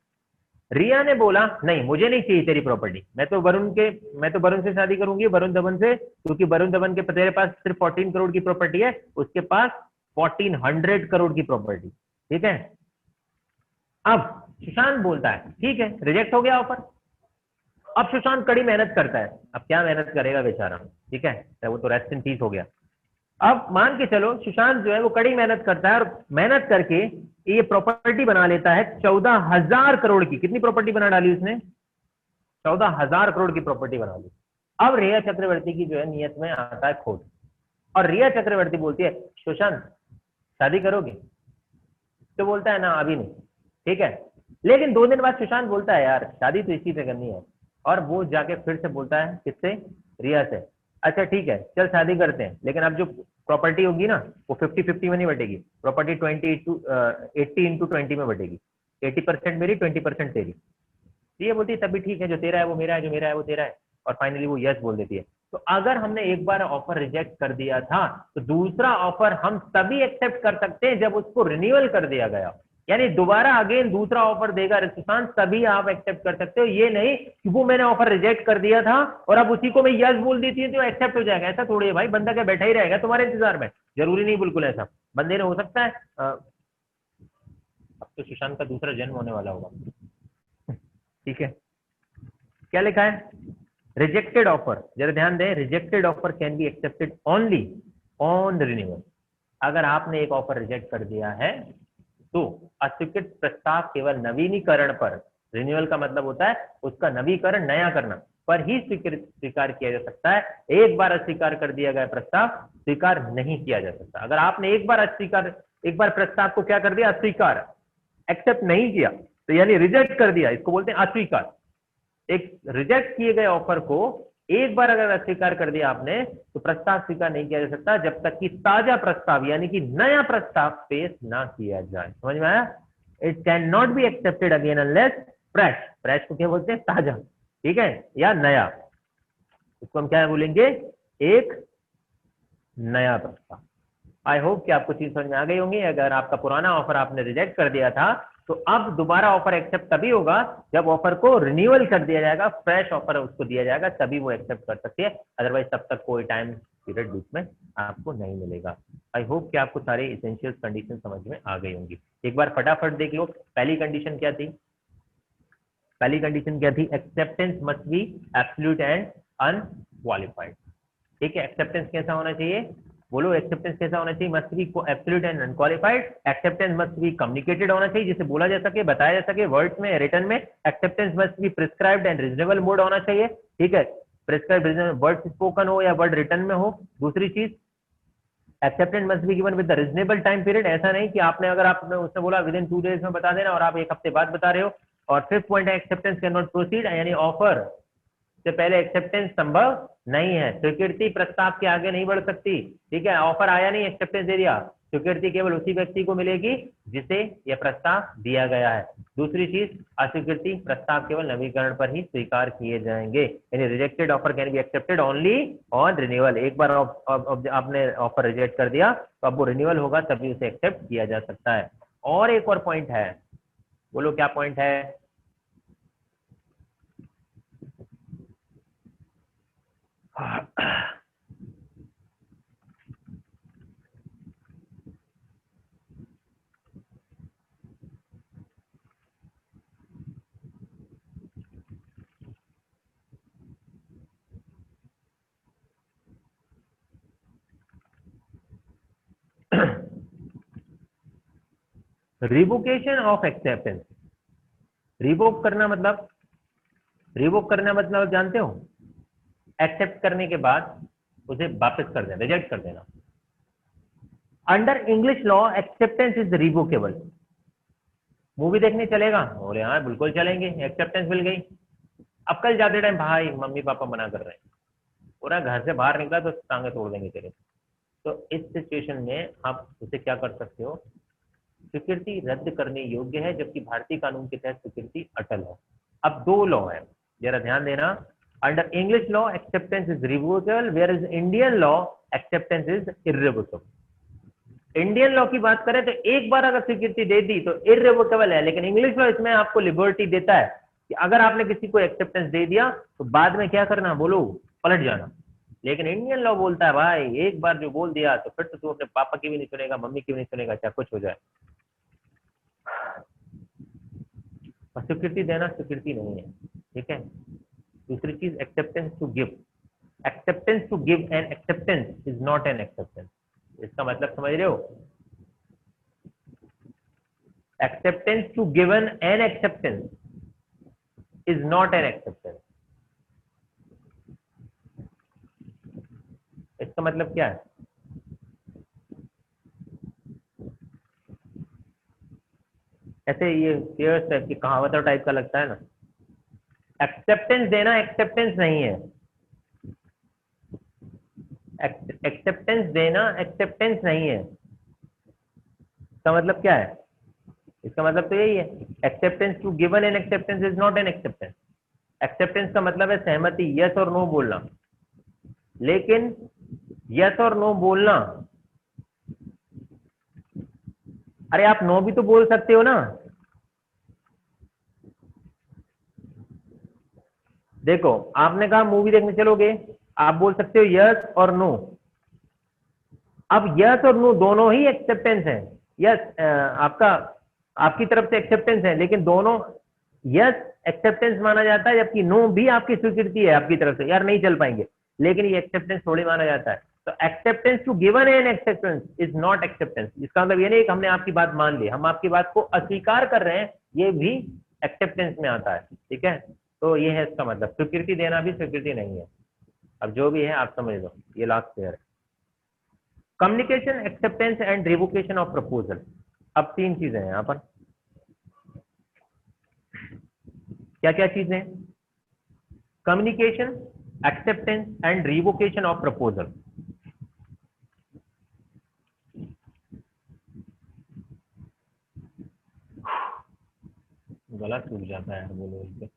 रिया ने बोला नहीं, मुझे नहीं चाहिए तेरी प्रॉपर्टी, मैं तो वरुण से शादी करूंगी, वरुण धवन से, क्योंकि वरुण धवन के तेरे पास सिर्फ 14 करोड़ की प्रॉपर्टी है, उसके पास 1400 करोड़ की प्रॉपर्टी। ठीक है, अब सुशांत बोलता है ठीक है, रिजेक्ट हो गया ऑफर। अब सुशांत कड़ी मेहनत करता है, अब क्या मेहनत करेगा बेचारा, ठीक है, तो वो तो रेस्ट इन पीस हो गया। अब मान के चलो सुशांत जो है वो कड़ी मेहनत करता है और मेहनत करके ये प्रॉपर्टी बना लेता है 14,000 करोड़ की। कितनी प्रॉपर्टी बना डाली उसने, 14,000 करोड़ की प्रॉपर्टी बना ली। अब रिया चक्रवर्ती की जो है नियत में आता है खोट, और रिया चक्रवर्ती बोलती है सुशांत शादी करोगे, तो बोलता है ना अभी नहीं। ठीक है, लेकिन 2 दिन बाद सुशांत बोलता है यार शादी तो इसी से करनी है, और वो जाके फिर से बोलता है किससे, रिया से, अच्छा ठीक है चल शादी करते हैं, लेकिन अब जो प्रॉपर्टी होगी ना वो 50-50 में नहीं बटेगी, प्रॉपर्टी 80 into 20 में बटेगी, 80% मेरी 20% तेरी। ये बोलती है तभी ठीक है, जो तेरा है वो मेरा है, जो मेरा है वो तेरा है, और फाइनली वो यस बोल देती है। तो अगर हमने एक बार ऑफर रिजेक्ट कर दिया था तो दूसरा ऑफर हम तभी एक्सेप्ट कर सकते हैं जब उसको रिन्यूअल कर दिया गया, यानी दोबारा अगेन दूसरा ऑफर देगा सुशांत तभी आप एक्सेप्ट कर सकते हो। ये नहीं कि वो मैंने ऑफर रिजेक्ट कर दिया था और अब उसी को मैं यस बोल देती है तो एक्सेप्ट हो जाएगा, ऐसा थोड़ी है भाई। बंदा क्या बैठा ही रहेगा तुम्हारे इंतजार में? जरूरी नहीं बिल्कुल ऐसा, बंदे ने हो सकता है अब तो सुशांत का दूसरा जन्म होने वाला होगा। ठीक है, क्या लिखा है? रिजेक्टेड ऑफर, जरा ध्यान दें, rejected offer can be accepted only on renewal. अगर आपने एक ऑफर रिजेक्ट कर दिया है तो अस्वीकृत प्रस्ताव केवल नवीनीकरण पर, रिन्यूअल का मतलब होता है उसका नवीकरण नया करना पर ही स्वीकार किया जा सकता है। एक बार अस्वीकार कर दिया गया प्रस्ताव स्वीकार नहीं किया जा सकता। अगर आपने एक बार प्रस्ताव को क्या कर दिया, अस्वीकार, एक्सेप्ट नहीं किया, तो यानी रिजेक्ट कर दिया, इसको बोलते हैं अस्वीकार। एक रिजेक्ट किए गए ऑफर को एक बार अगर अस्वीकार कर दिया आपने तो प्रस्ताव स्वीकार नहीं किया जा सकता जब तक कि ताजा प्रस्ताव यानी कि नया प्रस्ताव पेश ना किया जाए। समझ में आया? It can not be accepted again unless fresh, fresh को क्या बोलते हैं, ताजा, ठीक है, या नया, इसको हम क्या बोलेंगे, एक नया प्रस्ताव। आई होप कि आपको चीज समझ में आ गई होंगी। अगर आपका पुराना ऑफर आपने रिजेक्ट कर दिया था तो अब दोबारा ऑफर एक्सेप्ट तभी होगा जब ऑफर को रिन्यूअल कर दिया जाएगा, फ्रेश ऑफर उसको दिया जाएगा, तभी वो एक्सेप्ट कर सकती है, अदरवाइज तब तक कोई टाइम पीरियड बीच में आपको नहीं मिलेगा। आई होप कि आपको सारे इसेंशियल कंडीशन समझ में आ गई होंगी। एक बार फटाफट देख लो, पहली कंडीशन क्या थी? पहली कंडीशन क्या थी? Acceptance must B absolute and unqualified. ठीक है, एक्सेप्टेंस कैसा होना चाहिए? बोलो, एक्सेप्टेंस कैसा होना चाहिए? Must be absolute and unqualified. Acceptance must be communicated होना चाहिए, जिसे बोला जा सके, बताया जा सके, वर्ड्स में, रिटन में। Acceptance must be prescribed and reasonable mode होना चाहिए। ठीक है, प्रिस्क्राइब्ड रीजनेबल, वर्ड स्पोकन हो या वर्ड रिटन में हो। दूसरी चीज, acceptance must be given with the reasonable time period. ऐसा नहीं कि आपने अगर आपने उसने बोला विद इन 2 days में बता देना और आप एक हफ्ते बाद बता रहे हो। और फिफ्थ पॉइंट है एक्सेप्टेंस कैन नॉट प्रोसीड, यानी ऑफर से पहले एक्सेप्टेंस संभव नहीं है। स्वीकृति प्रस्ताव के आगे नहीं बढ़ सकती। ठीक है, ऑफर आया नहीं, एक्सेप्टेंस दे दिया, स्वीकृति केवल उसी व्यक्ति को मिलेगी जिसे यह प्रस्ताव दिया गया है। दूसरी चीज, अस्वीकृति प्रस्ताव केवल नवीकरण पर ही स्वीकार किए जाएंगे, यानी rejected offer can be accepted only on renewal. एक बार आपने ऑफर रिजेक्ट कर दिया तो अब वो रिन्यूअल होगा तभी उसे एक्सेप्ट किया जा सकता है। और एक और पॉइंट है, बोलो क्या पॉइंट है? Revocation of acceptance. रिवोक करना मतलब, रिवोक करना मतलब जानते हो? एक्सेप्ट करने के बाद उसे वापस कर देना, रिजेक्ट कर देना। Under English law acceptance is revocable. Movie देखने चलेगा? बोले हाँ बिल्कुल चलेंगे, एक्सेप्टेंस मिल गई। अब कल जाते टाइम भाई मम्मी पापा मना कर रहे हैं, पूरा घर से बाहर निकला तो टांगे तोड़ देंगे तेरे। तो इस सिचुएशन में आप उसे क्या कर सकते हो? स्वीकृति रद्द करने योग्य है, जबकि भारतीय कानून के तहत स्वीकृति अटल है। अब 2 लॉ है, जरा ध्यान देना। Under English law acceptance is revocable, where is Indian law acceptance is irrevocable. Indian law की बात करें तो एक बार अगर स्वीकृति दे दी तो इर्रिवोकेबल है, लेकिन इंग्लिश लॉ इसमें आपको लिबर्टी देता है कि अगर आपने किसी को एक्सेप्टेंस दे दिया तो बाद में क्या करना, बोलो, पलट जाना। लेकिन इंडियन लॉ बोलता है भाई एक बार जो बोल दिया तो फिर तो तू अपने पापा की भी नहीं सुनेगा, मम्मी की भी नहीं सुनेगा, चाहे कुछ हो जाए। स्वीकृति देना स्वीकृति नहीं है, ठीक है। दूसरी चीज, acceptance to give. Acceptance to give an acceptance is not an acceptance. इसका मतलब समझ रहे हो? Acceptance to given an acceptance is not an acceptance. इसका मतलब क्या है? ऐसे ये फेयर्स टाइप की कहावतों टाइप का लगता है ना। एक्सेप्टेंस देना एक्सेप्टेंस नहीं है। एक्सेप्टेंस देना एक्सेप्टेंस नहीं है। इसका मतलब क्या है? इसका मतलब तो यही है acceptance to given an acceptance is not an acceptance. Acceptance का मतलब है सहमति, यस और नो बोलना, लेकिन यस और नो बोलना, अरे आप नो भी तो बोल सकते हो ना। देखो आपने कहा मूवी देखने चलोगे, आप बोल सकते हो यस और नो। अब यस और नो दोनों ही एक्सेप्टेंस है। यस आपका आपकी तरफ से एक्सेप्टेंस है, लेकिन दोनों यस एक्सेप्टेंस माना जाता है, जबकि नो भी आपकी स्वीकृति है आपकी तरफ से, यार नहीं चल पाएंगे, लेकिन ये एक्सेप्टेंस थोड़ी माना जाता है। तो acceptance to given an acceptance is not acceptance. इसका मतलब ये नहीं कि हमने आपकी बात मान ली, हम आपकी बात को अस्वीकार कर रहे हैं, ये भी एक्सेप्टेंस में आता है। ठीक है, तो ये है इसका मतलब, स्वीकृति देना भी स्वीकृति नहीं है। अब जो भी है आप समझ लो, ये लास्ट क्लियर है। Communication, acceptance and revocation of proposal. अब 3 चीजें हैं यहाँ पर। क्या क्या चीजें? Communication, acceptance and revocation of proposal. गला सूख जाता है बोलो इस पे।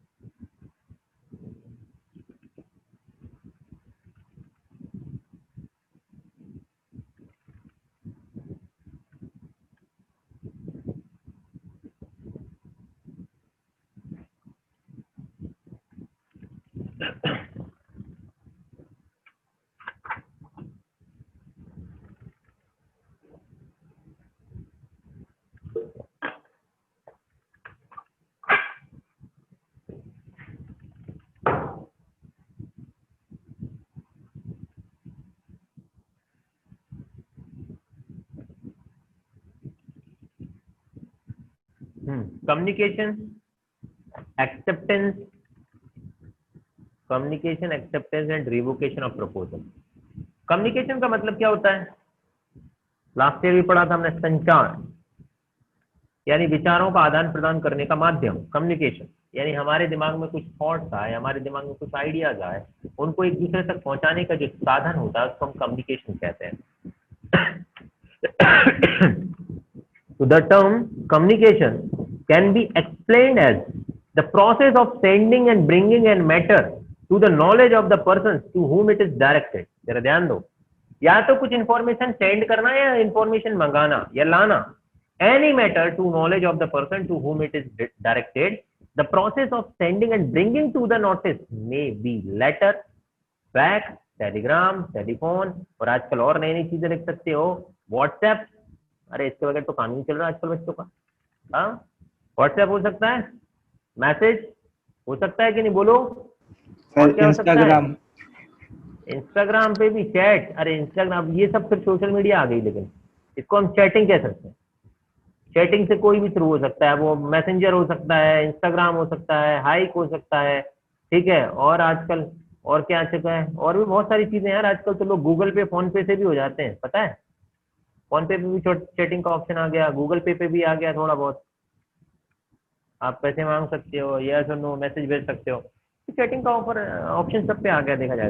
Communication, acceptance, communication, acceptance and revocation of proposal. Communication का मतलब क्या होता है? लास्ट ईयर भी पढ़ा था हमने, संचार, यानी विचारों का आदान प्रदान करने का माध्यम। कम्युनिकेशन यानी हमारे दिमाग में कुछ थॉट्स आए, हमारे दिमाग में कुछ आइडियाज आए, उनको एक दूसरे तक पहुंचाने का जो साधन होता है उसको हम कम्युनिकेशन कहते हैं। So the term communication can be explained as the process of sending and bringing a matter to the knowledge of the persons to whom it is directed। जरा ध्यान दो, या तो कुछ इंफॉर्मेशन सेंड करना या इंफॉर्मेशन मंगाना या लाना। Any matter to knowledge of the person to whom it is directed, the process of sending and bringing to the notice may be letter, fax, telegram, telephone, और आजकल और नई नई चीजें लिख सकते हो, व्हाट्सएप। अरे इसके बगैर तो काम नहीं चल रहा आजकल बच्चों का। हाँ, व्हाट्सएप हो सकता है, मैसेज हो सकता है कि नहीं, बोलो। और क्या हो सकता है? इंस्टाग्राम पे भी चैट। अरे इंस्टाग्राम, ये सब फिर सोशल मीडिया आ गई, लेकिन इसको हम चैटिंग कह सकते हैं। चैटिंग से कोई भी थ्रू हो सकता है, वो मैसेंजर हो सकता है, इंस्टाग्राम हो सकता है, हाइक हो सकता है। ठीक है, और आजकल और क्या आ चुका है, और भी बहुत सारी चीजें यार। आजकल तो लोग गूगल पे, फोन पे से भी हो जाते हैं, पता है। फोन पे भी चैटिंग का ऑप्शन आ गया, गूगल पे भी आ गया थोड़ा बहुत। आप पैसे मांग सकते हो, यस और नो मैसेज भेज सकते हो, चैटिंग का ऑप्शन सब पे आ गया देखा जाए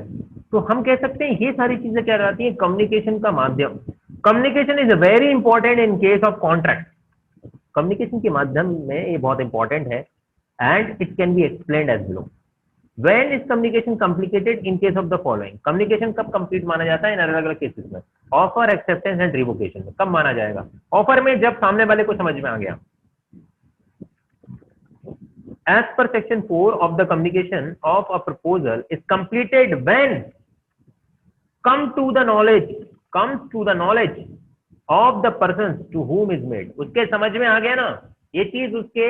तो। हम कह सकते हैं ये सारी चीजें क्या रहती है, कम्युनिकेशन का माध्यम। Communication is very important in case of contract. Communication के माध्यम में ये बहुत इंपॉर्टेंट है, and it can be explained as below. When is communication complicated? In case of the following। Communication कब कंप्लीट माना जाता है इन अलग अलग केसेस में? ऑफर, एक्सेप्टेंस एंड रिवोकेशन में। कब माना जाएगा? ऑफर में, जब सामने वाले को समझ में आ गया। As per section 4 of the communication of a proposal is completed when comes to the knowledge of the persons to whom is made। उसके समझ में आ गया ना, ये चीज उसके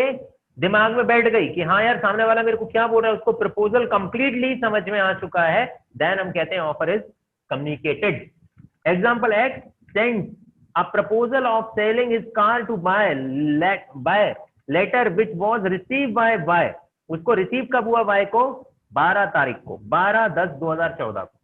दिमाग में बैठ गई कि हाँ यार सामने वाला मेरे को क्या बोल रहा है, उसको प्रपोजल कंप्लीटली समझ में आ चुका है, देन हम कहते हैं offer is communicated. Example X sends a proposal of selling his car to by letter which was received by Y. उसको रिसीव कब हुआ? वाई को 12 तारीख को, 12/10/2014 को।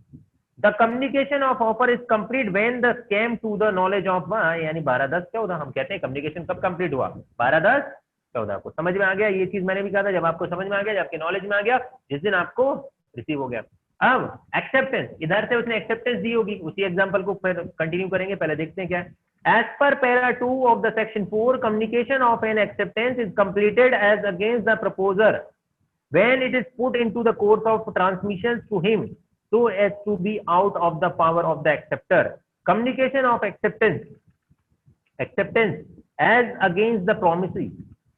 The communication of offer is complete when the came to the knowledge of Y, यानी 12/10/14। हम कहते हैं कम्युनिकेशन कब कंप्लीट हुआ? 12/10/14 को। समझ में आ गया? ये चीज मैंने भी कहा था, जब आपको समझ में आ गया, जब आपके नॉलेज में आ गया, जिस दिन आपको रिसीव हो गया। अब एक्सेप्टेंस, इधर से उसने एक्सेप्टेंस दी होगी, उसी एग्जांपल को फिर कंटिन्यू करेंगे। पहले देखते हैं क्या है। As per para 2 of the section 4, communication of an acceptance is completed as against the proposer when it is put into the course of transmission to him so as to be out of the power of the acceptor. Communication of acceptance as against the promisee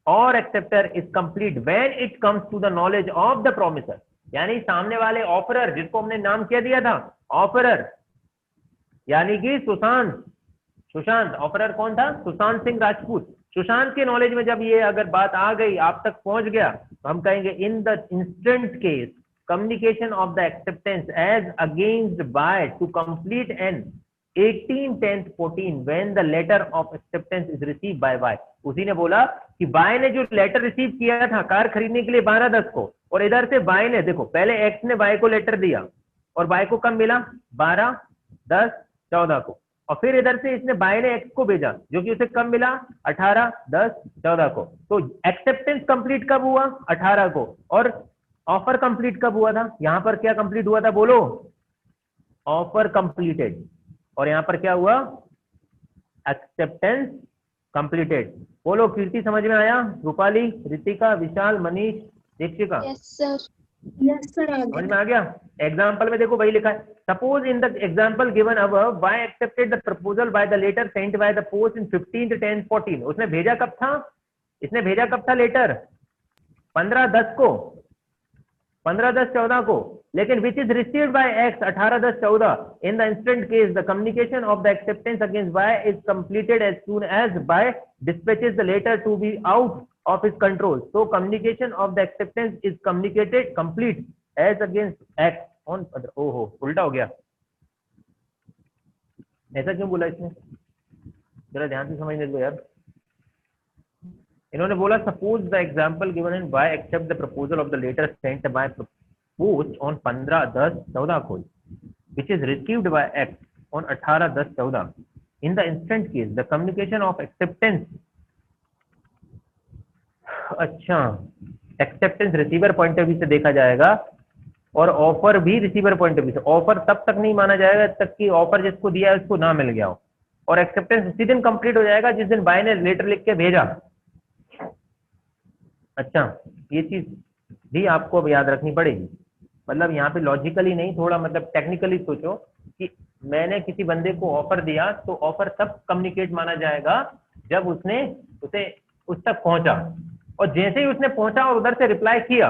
or acceptor is complete when it comes to the knowledge of the promiser. यानी सामने वाले ऑफरर, जिसको हमने नाम क्या दिया था, ऑफरर, यानी कि सुशांत ऑफरर कौन था, सुशांत सिंह राजपूत। सुशांत के नॉलेज में जब ये अगर बात आ गई, आप तक पहुंच गया, तो हम कहेंगे इन the instant case communication of the acceptance as against by to complete an 18/10/14 when the letter of acceptance is received by Y। उसी ने बोला कि बाय ने जो लेटर रिसीव किया था कार खरीदने के लिए 12/10 को, और इधर से बाय ने, देखो पहले एक्स ने बाय को लेटर दिया और बाय को कब मिला, 12/10/14 को, और फिर इधर से इसने बाय ने एक्स को भेजा जो कि उसे कब मिला, 18/10/14 को। तो एक्सेप्टेंस कंप्लीट कब हुआ, 18 को, और ऑफर कंप्लीट कब हुआ था, यहां पर क्या कंप्लीट हुआ था, बोलो, ऑफर कंप्लीटेड, और यहां पर क्या हुआ, एक्सेप्टेंस कंप्लीटेड। बोलो, कीर्ति समझ में आया, Rupali, Ritika, Vishal, Manish, Dikshika? Yes sir. Yes sir, समझ में आ गया। एग्जाम्पल में देखो वही लिखा है, suppose in the example given above by accepted the proposal by the letter sent by the post in 15/10/14। उसने भेजा कब था, इसने भेजा कब था लेटर, 15/10 को, 15/10/14 को, लेकिन which is received by X 18/10/14। In the instant case the communication of the acceptance against by is completed as soon as by dispatches the letter to be out of his control. So communication of the acceptance is communicated complete as against X on. ओहो, उल्टा हो गया, ऐसा क्यों बोला इसने, जरा ध्यान से समझने दो यार। इन्होंने बोला suppose the example given in by accept the proposal of the letter sent by post on 15/10/14 को, which is received by X on 18/10/14। In the instant case the communication of acceptance, अच्छा, acceptance receiver point of view से देखा जाएगा और ऑफर भी रिसीवर पॉइंट ऑफ व्यू से। ऑफर तब तक नहीं माना जाएगा तब तक कि ऑफर जिसको दिया है उसको ना मिल गया हो, और एक्सेप्टेंस उसी दिन कंप्लीट हो जाएगा जिस दिन बाय ने लेटर लिख के भेजा। अच्छा, ये चीज भी आपको अब याद रखनी पड़ेगी, मतलब यहाँ पे लॉजिकली नहीं, थोड़ा मतलब टेक्निकली सोचो कि मैंने किसी बंदे को ऑफर दिया तो ऑफर तब कम्युनिकेट माना जाएगा जब उसने उसे उस तक पहुंचा, और जैसे ही उसने पहुंचा और उधर से रिप्लाई किया,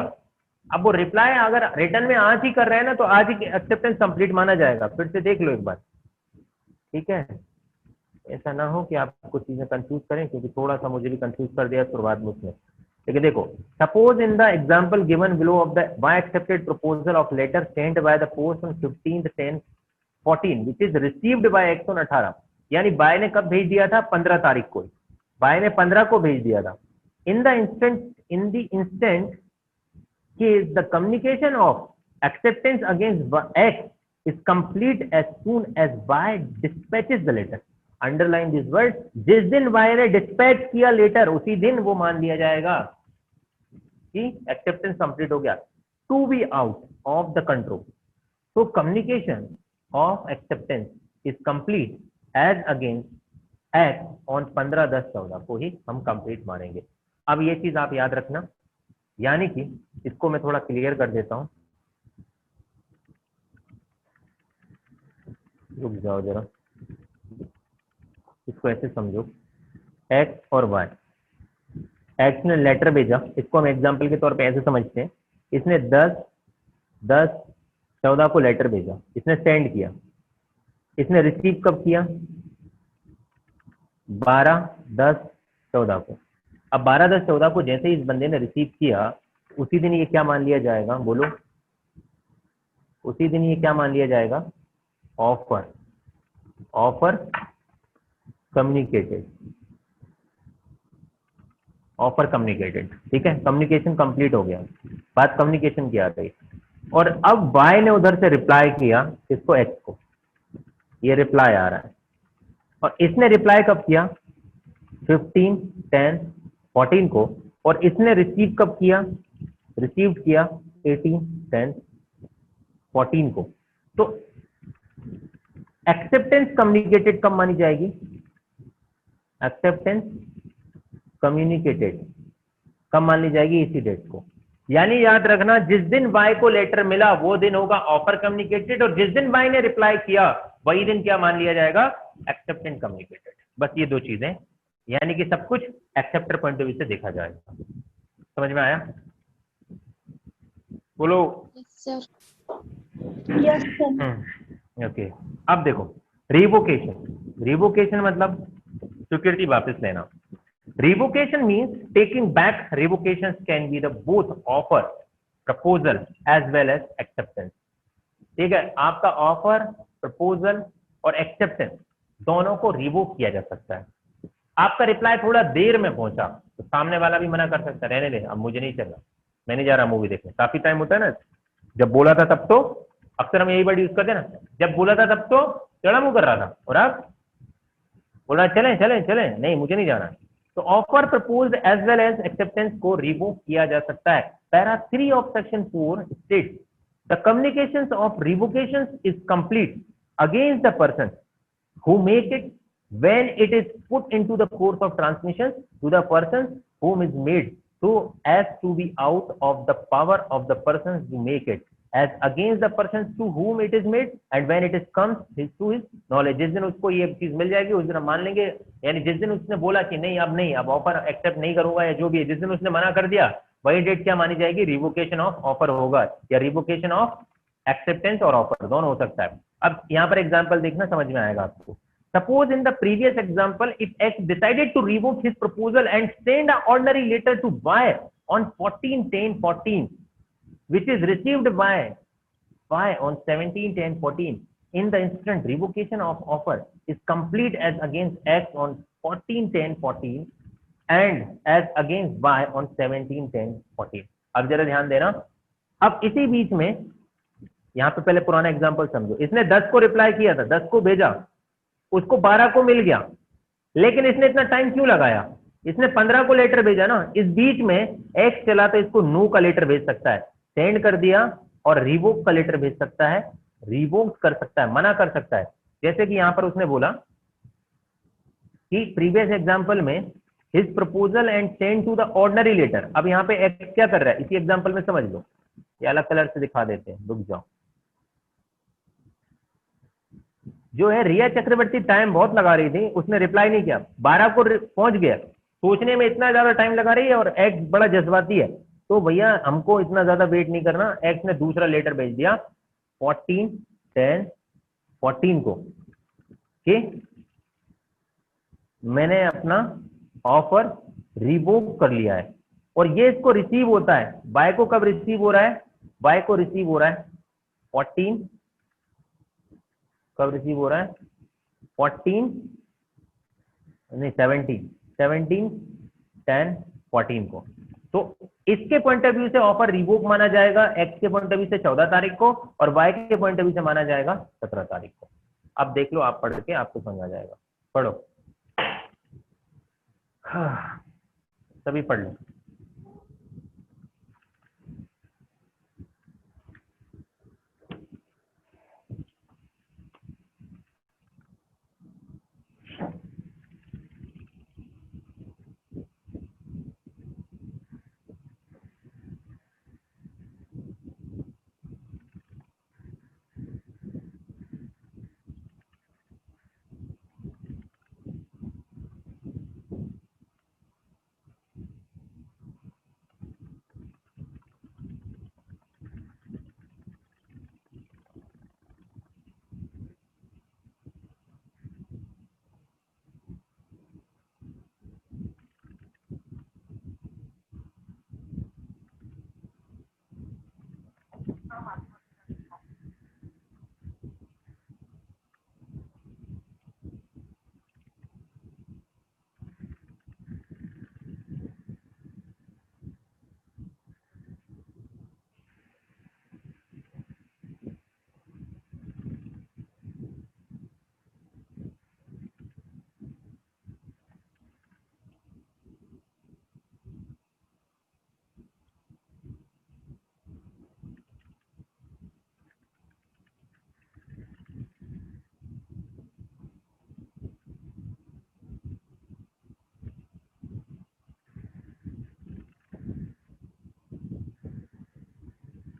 अब वो रिप्लाई अगर रिटर्न में आज ही कर रहे हैं ना तो आज ही एक्सेप्टेंस कंप्लीट माना जाएगा। फिर से देख लो एक बार, ठीक है, ऐसा ना हो कि आप कुछ चीजें कंफ्यूज करें, क्योंकि थोड़ा सा मुझे भी कंफ्यूज कर दिया शुरुआत में उसने। लेकिन देखो, suppose in the example given below of the by accepted proposal of letter sent by the post on 15/10/14 which is received by X on 18। यानी बाय ने कब भेज दिया था, 15 तारीख को, बाय ने 15 को भेज दिया था। In the instant case the communication of acceptance against X is complete as soon as by dispatches the letter. Underline this word, जिस दिन बाय ने डिस्पैच किया लेटर उसी दिन वो मान लिया जाएगा कि एक्सेप्टेंस कंप्लीट हो गया। To be out of the control, तो communication of acceptance is complete as against act on 15/10/14 को ही हम कंप्लीट मानेंगे। अब ये चीज आप याद रखना, यानी कि इसको मैं थोड़ा क्लियर कर देता हूं, रुक जाओ जरा, इसको ऐसे समझो, एक्स और वाई, एक्स ने लेटर भेजा, इसको हम एग्जांपल के तौर पे ऐसे समझते हैं, इसने 10/10/14 को लेटर भेजा, इसने सेंड किया, इसने रिसीव कब किया, 12/10/14 को। अब 12/10/14 को जैसे ही इस बंदे ने रिसीव किया उसी दिन ये क्या मान लिया जाएगा, बोलो, उसी दिन ये क्या मान लिया जाएगा, ऑफर कम्युनिकेटेड, ऑफर कम्युनिकेटेड, ठीक है, कम्युनिकेशन कंप्लीट हो गया, बात कम्युनिकेशन की आ गई। और अब बाय ने उधर से रिप्लाई किया इसको, एक्स को, ये रिप्लाई आ रहा है, और इसने रिप्लाई कब किया, 15/10/14 को, और इसने रिसीव कब किया, रिसीव किया 18/10/14 को। तो एक्सेप्टेंस कम्युनिकेटेड कब मानी जाएगी, एक्सेप्टेंस कम्युनिकेटेड कब मान ली जाएगी? इसी डेट को। यानी याद रखना, जिस दिन बाय को लेटर मिला वो दिन होगा ऑफर कम्युनिकेटेड, और जिस दिन बाय ने रिप्लाई किया वही दिन क्या मान लिया जाएगा? Acceptance communicated. बस ये दो चीजें, यानी कि सब कुछ एक्सेप्टर पॉइंट ऑफ व्यू से देखा जाएगा। समझ में आया? बोलो। Sir yes sir okay. अब देखो, रिवोकेशन। रिवोकेशन मतलब स्वीकृति वापस लेना। Revocation means taking back. Revocations can be the both offer, proposal as well as acceptance. ठीक है, आपका ऑफर, प्रपोजल और एक्सेप्टेंस दोनों को रिवोक किया जा सकता है। आपका रिप्लाई थोड़ा देर में पहुंचा तो सामने वाला भी मना कर सकता है, रहने दे, अब मुझे नहीं चलना, मैं नहीं जा रहा मूवी देखने। काफी टाइम होता है ना, जब बोला था तब तो, अक्सर हम यही वर्ड यूज करते हैं ना, जब बोला था तब तो चढ़ा मुंह कर रहा था, और अब बोल रहा चलें चलें चलें, नहीं मुझे नहीं जाना। तो offer, propose as well as acceptance को रिवोक किया जा सकता है। Para 3 of section 4 states the communications of revocations is complete against the person who make it when it is put into the course of transmission to the person whom is made, so as to be out of the power of the persons who make it, as against the persons to whom it is made, and when it is comes to his knowledge। जिस दिन उसको ये चीज मिल जाएगी उस दिन हम मान लेंगे, यानी जिस दिन उसने बोला कि नहीं अब नहीं, अब ऑफर एक्सेप्ट नहीं करूंगा या जो भी है, जिस दिन उसने मना कर दिया वही डेट क्या मानी जाएगी? रिवोकेशन ऑफ ऑफर होगा, या रिवोकेशन ऑफ एक्सेप्टेंस और ऑफर दोनों हो सकता है। अब यहाँ पर एग्जांपल देखना, समझ में आएगा आपको। Suppose in the previous example, if X decided to revoke his proposal and send an ordinary letter to Y on 14/10/14, which is received by Y on 17/10/14, in the instant revocation of offer is complete as against X on 14/10/14 and as against Y on 17/10/14। अब जरा ध्यान देना, अब इसी बीच में यहाँ पे पहले पुराना एग्जाम्पल समझो। इसने 10 को रिप्लाई किया था, 10 को भेजा, उसको 12 को मिल गया, लेकिन इसने इतना टाइम क्यों लगाया? इसने 15 को लेटर भेजा ना, इस बीच में एक्स चला तो इसको नो का लेटर भेज सकता है, सेंड कर दिया, और रिवोक का लेटर भेज सकता है, रिवोक कर सकता है, मना कर सकता है। जैसे कि यहां पर उसने बोला कि प्रीवियस एग्जांपल में his proposal and send to the ordinary letter. अब यहाँ पे एक्स क्या कर रहा है इसी एग्जांपल में, समझ लो, ये अलग कलर से दिखा देते हैं, रुक जाओ। जो है रिया चक्रवर्ती टाइम बहुत लगा रही थी, उसने रिप्लाई नहीं किया, 12 को पहुंच गया, सोचने में इतना ज्यादा टाइम लगा रही है, और एक्स बड़ा जज्बाती है, तो भैया हमको इतना ज्यादा वेट नहीं करना, एक्स ने दूसरा लेटर भेज दिया 14/10/14 को कि मैंने अपना ऑफर रिवोक कर लिया है, और ये इसको रिसीव होता है। बाय को कब रिसीव हो रहा है? बाय को रिसीव हो रहा है 14, कब रिसीव हो रहा है? 14 नहीं 17/10/14 को। तो इसके पॉइंट ऑफ व्यू से ऑफर रिवोक माना जाएगा, एक्स के पॉइंट ऑफ व्यू से 14 तारीख को, और वाई के पॉइंट ऑफ व्यू से माना जाएगा 17 तारीख को। अब देख लो, आप पढ़ के आपको समझ आ जाएगा, पढ़ो। सभी पढ़ लो।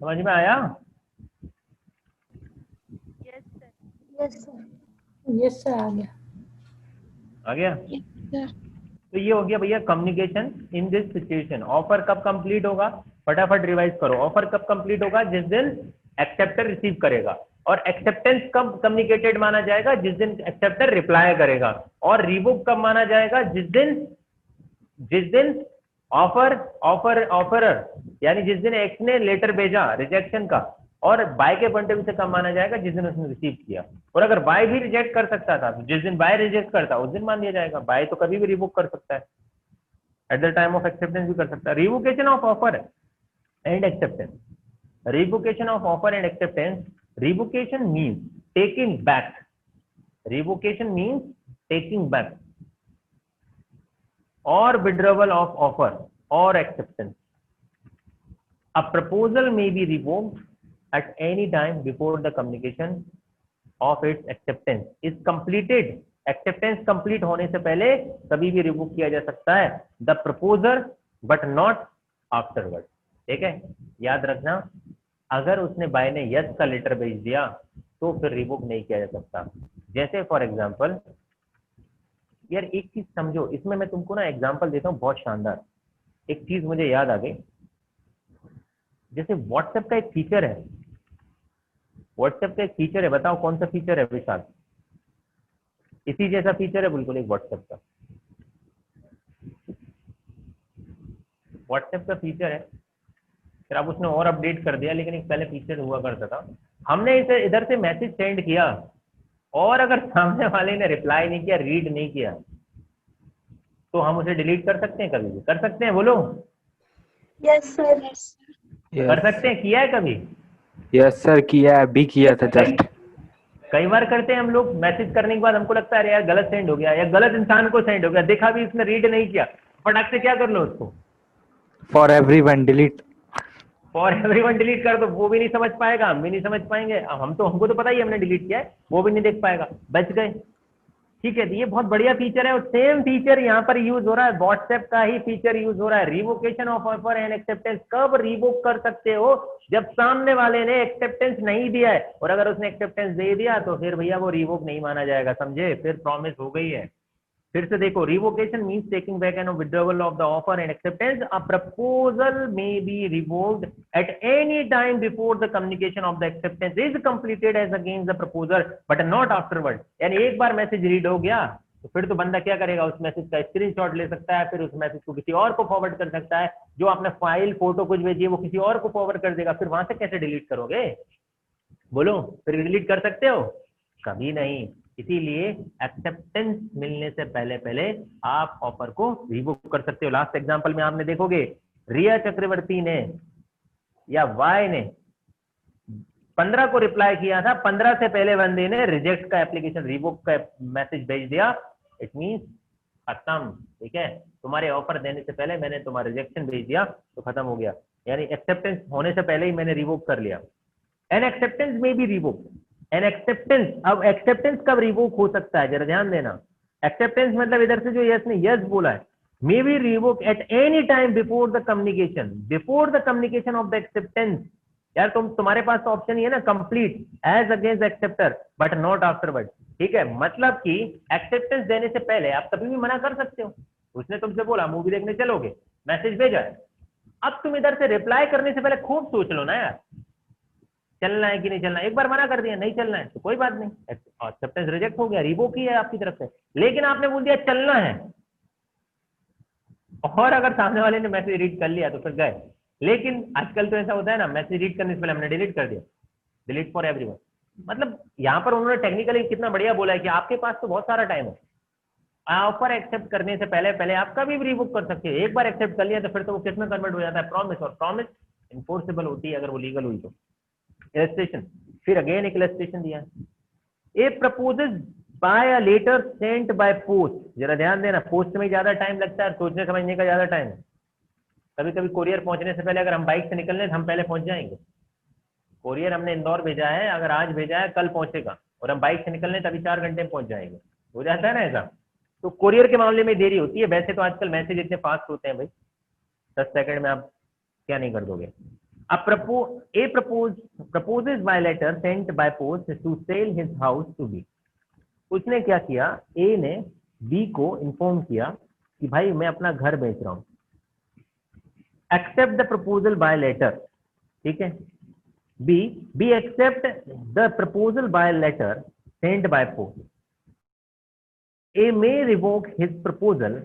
समझ में आया? यस सर आ गया। आ गया? सर तो ये हो गया भैया communication in this situation. Offer कब कंप्लीट होगा? फटाफट रिवाइज करो। ऑफर कब कंप्लीट होगा? जिस दिन एक्सेप्टर रिसीव करेगा। और एक्सेप्टेंस कब कम्युनिकेटेड माना जाएगा? जिस दिन एक्सेप्टर रिप्लाई करेगा। और रिवोक कब माना जाएगा? जिस दिन ऑफरर यानी जिस दिन एक्स ने लेटर भेजा रिजेक्शन का। और बाय के पॉइंट ऑफ व्यू से कब माना जाएगा? जिस दिन उसने रिसीव किया। और अगर बाय भी रिजेक्ट कर सकता था तो जिस दिन बाय रिजेक्ट करता उस दिन मान दिया जाएगा। बाय तो कभी भी रिवोक कर सकता है, at the time of acceptance भी कर सकता है। Revocation of offer and acceptance. Revocation of offer and acceptance. Revocation means taking back. Revocation means taking back or withdrawal of offer or acceptance. A proposal may be revoked at any time before the communication of its acceptance is completed. Acceptance complete होने से पहले कभी भी रिवोक किया जा सकता है। The proposer but not afterward. ठीक है, याद रखना, अगर उसने बाय ने यस का लेटर भेज दिया तो फिर रिवोक नहीं किया जा सकता। जैसे फॉर एग्जाम्पल यार एक चीज समझो, इसमें मैं तुमको ना एग्जांपल देता हूँ बहुत शानदार। एक चीज मुझे याद आ गई, जैसे व्हाट्सएप का एक फीचर है। व्हाट्सएप का एक फीचर है, बताओ कौन सा फीचर है विशाल? इसी जैसा फीचर है बिल्कुल एक व्हाट्सएप का। व्हाट्सएप का फीचर है, फिर अब उसने और अपडेट कर दिया, लेकिन एक पहले फीचर हुआ करता था। हमने इसे इधर से मैसेज सेंड किया और अगर सामने वाले ने रिप्लाई नहीं किया, रीड नहीं किया, तो हम उसे डिलीट कर सकते हैं? कभी भी कर सकते हैं, बोलो। Yes sir. कर सकते हैं, किया है कभी? यस सर, किया है, अभी किया था जस्ट। कई बार करते हैं हम लोग, मैसेज करने के बाद हमको लगता है अरे यार गलत सेंड हो गया या गलत इंसान को सेंड हो गया, देखा भी इसने रीड नहीं किया, फटाक से क्या कर लो उसको for everyone delete. For everyone delete कर दो। वो भी नहीं समझ पाएगा, हम भी नहीं समझ पाएंगे। अब हमको तो पता ही है हमने डिलीट किया है, वो भी नहीं देख पाएगा, बच गए। ठीक है, तो ये बहुत बढ़िया फीचर है और सेम फीचर यहाँ पर यूज हो रहा है, व्हाट्सएप का ही फीचर यूज हो रहा है। Revocation of offer and acceptance कब रिवोक कर सकते हो? जब सामने वाले ने एक्सेप्टेंस नहीं दिया है, और अगर उसने एक्सेप्टेंस दे दिया तो फिर भैया वो रिवोक नहीं माना जाएगा, समझे? फिर प्रॉमिस हो गई है। फिर से देखो, revocation means taking back and withdrawal of the offer and acceptance. A proposal may be revoked at any time before the communication of the acceptance is completed as against the proposer but not afterward. यानी एक बार मैसेज रीड हो गया तो फिर तो बंदा क्या करेगा, उस मैसेज का स्क्रीनशॉट ले सकता है, फिर उस मैसेज को किसी और को फॉरवर्ड कर सकता है। जो आपने फाइल फोटो कुछ भेजी है वो किसी और को फॉरवर्ड कर देगा, फिर वहां से कैसे डिलीट करोगे? बोलो, फिर डिलीट कर सकते हो? कभी नहीं। इसीलिए एक्सेप्टेंस मिलने से पहले पहले आप ऑफर को रिवोक कर सकते हो। लास्ट एग्जांपल में आपने देखोगे, रिया चक्रवर्ती ने या वाई ने 15 को रिप्लाई किया था, 15 से पहले बंदे ने रिजेक्ट का एप्लीकेशन रिवोक का मैसेज भेज दिया। इट मींस खत्म। ठीक है, तुम्हारे ऑफर देने से पहले मैंने तुम्हारा रिजेक्शन भेज दिया तो खत्म हो गया, यानी एक्सेप्टेंस होने से पहले ही मैंने रिवोक कर लिया। एन एक्सेप्टेंस में भी रिवोक एन एक्सेप्टेंस। अब एक्सेप्टेंस कब रिवोक हो सकता है, जरा ध्यान देना। एक्सेप्टेंस मतलब इधर से जो यस ने यस बोला है, may be revoke at any time before the communication of the acceptance. यार तुम्हारे पास तो ऑप्शन ही है ना, complete as against acceptor but not afterward. ठीक है, मतलब कि एक्सेप्टेंस देने से पहले आप कभी भी मना कर सकते हो। उसने तुमसे बोला मूवी देखने चलोगे, मैसेज भेजा है, अब तुम इधर से रिप्लाई करने से पहले खूब सोच लो ना यार, चलना है कि नहीं चलना। एक बार मना कर दिया नहीं चलना है तो कोई बात नहीं, एक्सेप्टेंस रिजेक्ट हो गया, रिवोक ही है आपकी तरफ से। लेकिन आपने बोल दिया चलना है, और अगर सामने वाले ने मैसेज रीड कर लिया तो फिर गए। लेकिन आजकल तो ऐसा होता है ना, मैसेज रीड करने से पहले हमने डिलीट कर दिया, डिलीट फॉर एवरीवन। मतलब यहाँ पर उन्होंने टेक्निकली कितना बढ़िया बोला है कि आपके पास तो बहुत सारा टाइम है, ऑफर एक्सेप्ट करने से पहले पहले आप कभी भी रिवोक कर सकते हैं। एक बार एक्सेप्ट कर लिया तो फिर तो वो किस में कन्वर्ट हो जाता है, प्रॉमिस, और प्रॉमिस इन्फोर्सेबल होती है अगर वो लीगल हुई तो। इलस्ट्रेशन, फिर अगेन एक इलस्ट्रेशन दिया, A proposes by a letter sent by post. जरा ध्यान देना, पोस्ट में ज्यादा टाइम लगता है, सोचने समझने का ज्यादा टाइम है। कभी कभी कोरियर पहुंचने से पहले, अगर हम बाइक से निकलने हम पहले पहुंच जाएंगे। कोरियर हमने इंदौर भेजा है, अगर आज भेजा है कल पहुंचेगा, और हम बाइक से निकलने तभी 4 घंटे में पहुंच जाएंगे। हो जाता है ना ऐसा, तो कोरियर के मामले में देरी होती है। वैसे तो आजकल मैसेज इतने फास्ट होते हैं भाई, 10 सेकंड में आप क्या नहीं कर दोगे। proposes by letter sent by post to sell his house to B. उसने क्या किया, ए ने बी को इन्फॉर्म किया कि भाई मैं अपना घर बेच रहा हूं. Accept the proposal by letter. ठीक है. B accept the proposal by letter sent by post. A may revoke his proposal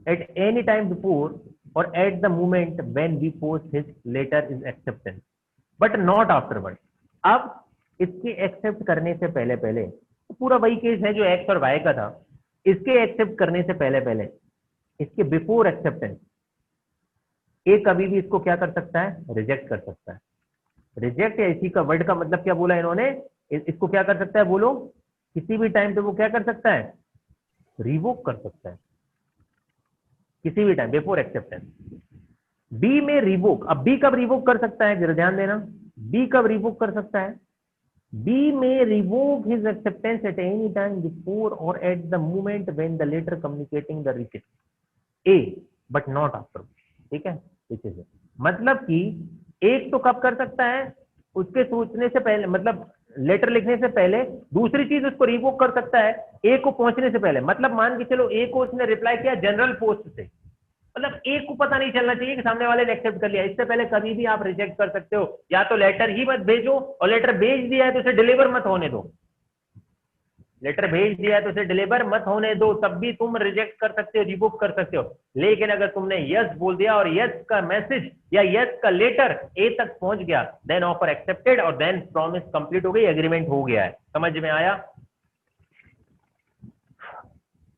at any time before or at the moment when we post his letter is acceptance, but not afterward. अब इसके एक्सेप्ट करने से पहले पहले तो पूरा वही केस है जो एक्स और वाई का था. इसके एक्सेप्ट करने से पहले पहले, इसके बिफोर एक्सेप्टेंस, ए कभी भी इसको क्या कर सकता है, रिजेक्ट कर सकता है. रिजेक्ट या इसी का वर्ड का मतलब क्या बोला इन्होंने, इसको क्या कर सकता है बोलो, किसी भी टाइम पे वो क्या कर सकता है, रिवोक कर सकता है किसी भी time before acceptance. B may revoke. अब बी कब रिवोक कर सकता है, जरा ध्यान देना. बी कब रिवोक कर सकता है, B may revoke his acceptance at any time before और at the moment when the letter communicating the reject A but not after. ठीक है. मतलब कि एक तो कब कर सकता है, उसके सोचने से पहले, मतलब लेटर लिखने से पहले. दूसरी चीज उसको रिवोक कर सकता है ए को पहुंचने से पहले. मतलब मान के चलो ए को उसने रिप्लाई किया जनरल पोस्ट से, मतलब ए को पता नहीं चलना चाहिए कि सामने वाले ने एक्सेप्ट कर लिया. इससे पहले कभी भी आप रिजेक्ट कर सकते हो. या तो लेटर ही मत भेजो, और लेटर भेज दिया है तो उसे डिलीवर मत होने दो. लेटर भेज दिया है तो उसे डिलीवर मत होने दो, तब भी तुम रिजेक्ट कर सकते हो, रिवोक कर सकते हो. लेकिन अगर तुमने यस बोल दिया और यस का मैसेज या यस का लेटर ए तक पहुंच गया, देन ऑफर एक्सेप्टेड और देन प्रॉमिस कंप्लीट हो गई, एग्रीमेंट हो गया है. समझ में आया.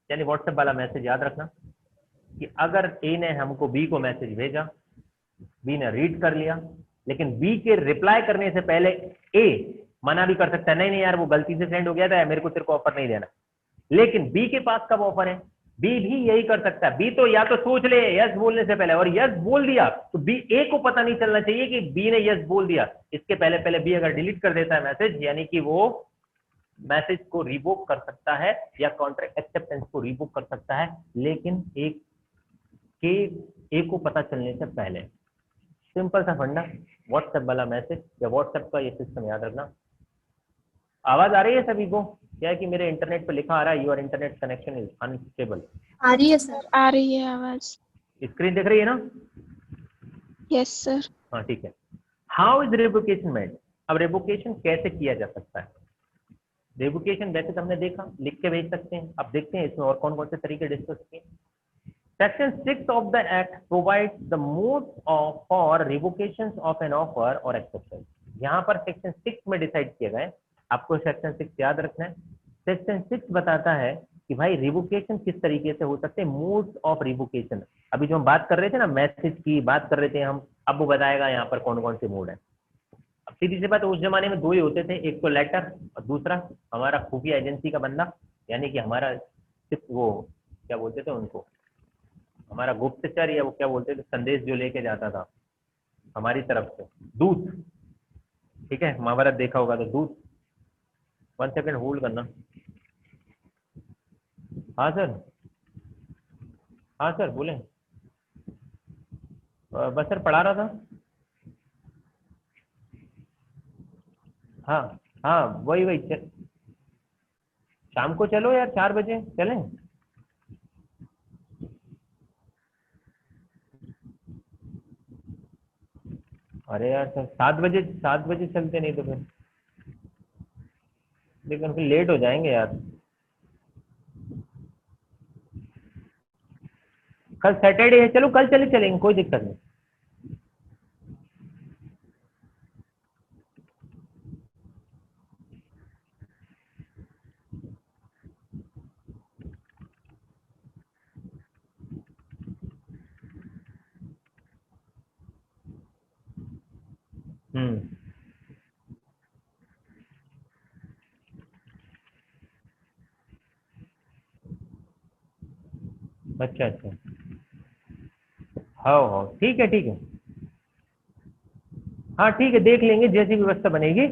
यानी व्हाट्सएप वाला मैसेज याद रखना कि अगर ए ने हमको बी को मैसेज भेजा, बी ने रीड कर लिया, लेकिन बी के रिप्लाई करने से पहले ए मना भी कर सकता है, नहीं नहीं यार वो गलती से सेंड हो गया था, मेरे को तेरे को ऑफर नहीं देना. लेकिन बी के पास कब ऑफर है, बी भी यही कर सकता है. बी तो या तो सोच ले यस बोलने से पहले, और यस बोल दिया तो बी ए को पता नहीं चलना चाहिए कि बी ने यस बोल दिया. इसके पहले पहले बी अगर डिलीट कर देता है मैसेज, यानी कि वो मैसेज को रिवोक कर सकता है या कॉन्ट्रैक्ट एक्सेप्टेंस को रिवोक कर सकता है, लेकिन एक के ए को पता चलने से पहले. सिंपल सा फंडा. व्हाट्सएप वाला मैसेज या व्हाट्सएप का ये सिस्टम याद रखना. आवाज आ रही है सभी को? क्या है कि मेरे इंटरनेट पे लिखा आ रहा है your internet connection is unstable. आ रही है सर. आ रही है आवाज. स्क्रीन दिख रही है ना? Yes sir. हाँ ठीक है. How is revocation made. अब रेवोकेशन कैसे किया जा सकता है. रेवोकेशन वैसे तो हमने देखा, लिख के भेज सकते हैं. अब देखते हैं इसमें और कौन कौन से तरीके डिस्कस किए. Section 6 of the Act provides the mode for revocations of an offer or acceptance. यहाँ पर सेक्शन 6 में डिसाइड किया गया है. आपको सेक्शन 6 याद रखना है. सेक्शन 6 बताता है कि भाई रिवोकेशन किस तरीके से हो सकते हैं, मोड्स ऑफ रिवोकेशन. अभी जो हम बात कर रहे थे ना, मैसेज की बात कर रहे थे हम, अब वो बताएगा यहाँ पर कौन कौन से मोड है. अब सीधी सी बात, उस जमाने में दो ही होते थे, एक तो लेटर और दूसरा हमारा खुफिया एजेंसी का बंदा, यानी कि हमारा वो क्या बोलते थे उनको, हमारा गुप्तचर या वो क्या बोलते थे, संदेश जो लेके जाता था हमारी तरफ से, दूत. ठीक है, महाभारत देखा होगा तो दूत. 1 सेकंड होल्ड करना. हाँ सर. हाँ सर बोले. बस सर पढ़ा रहा था. हाँ हाँ वही वही शाम को चलो यार 4 बजे चलें. अरे यार सर 7 बजे चलते, नहीं तो फिर लेकिन फिर लेट हो जाएंगे यार. कल सैटरडे है, चलो कल चलेंगे, कोई दिक्कत नहीं. अच्छा अच्छा. हाँ ठीक है ठीक है. हाँ ठीक है, देख लेंगे जैसी व्यवस्था बनेगी.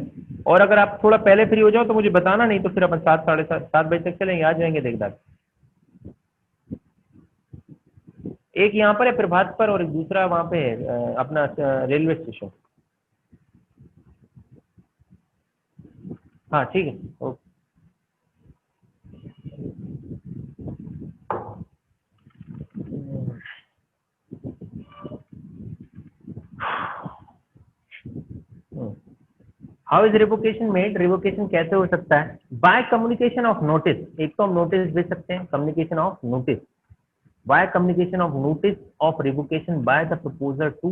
और अगर आप थोड़ा पहले फ्री हो जाओ तो मुझे बताना, नहीं तो फिर अपन 7 साढ़े 7 बजे तक चलेंगे, आ जाएंगे देख दाख. एक यहाँ पर है प्रभात पर और एक दूसरा वहां पे है अपना रेलवे स्टेशन। हाँ ठीक है, okay. How is revocation made? Revocation कैसे हो सकता है? By communication of notice. एक तो हम नोटिस भेज सकते हैं, communication of notice. By communication of notice of revocation by the proposer to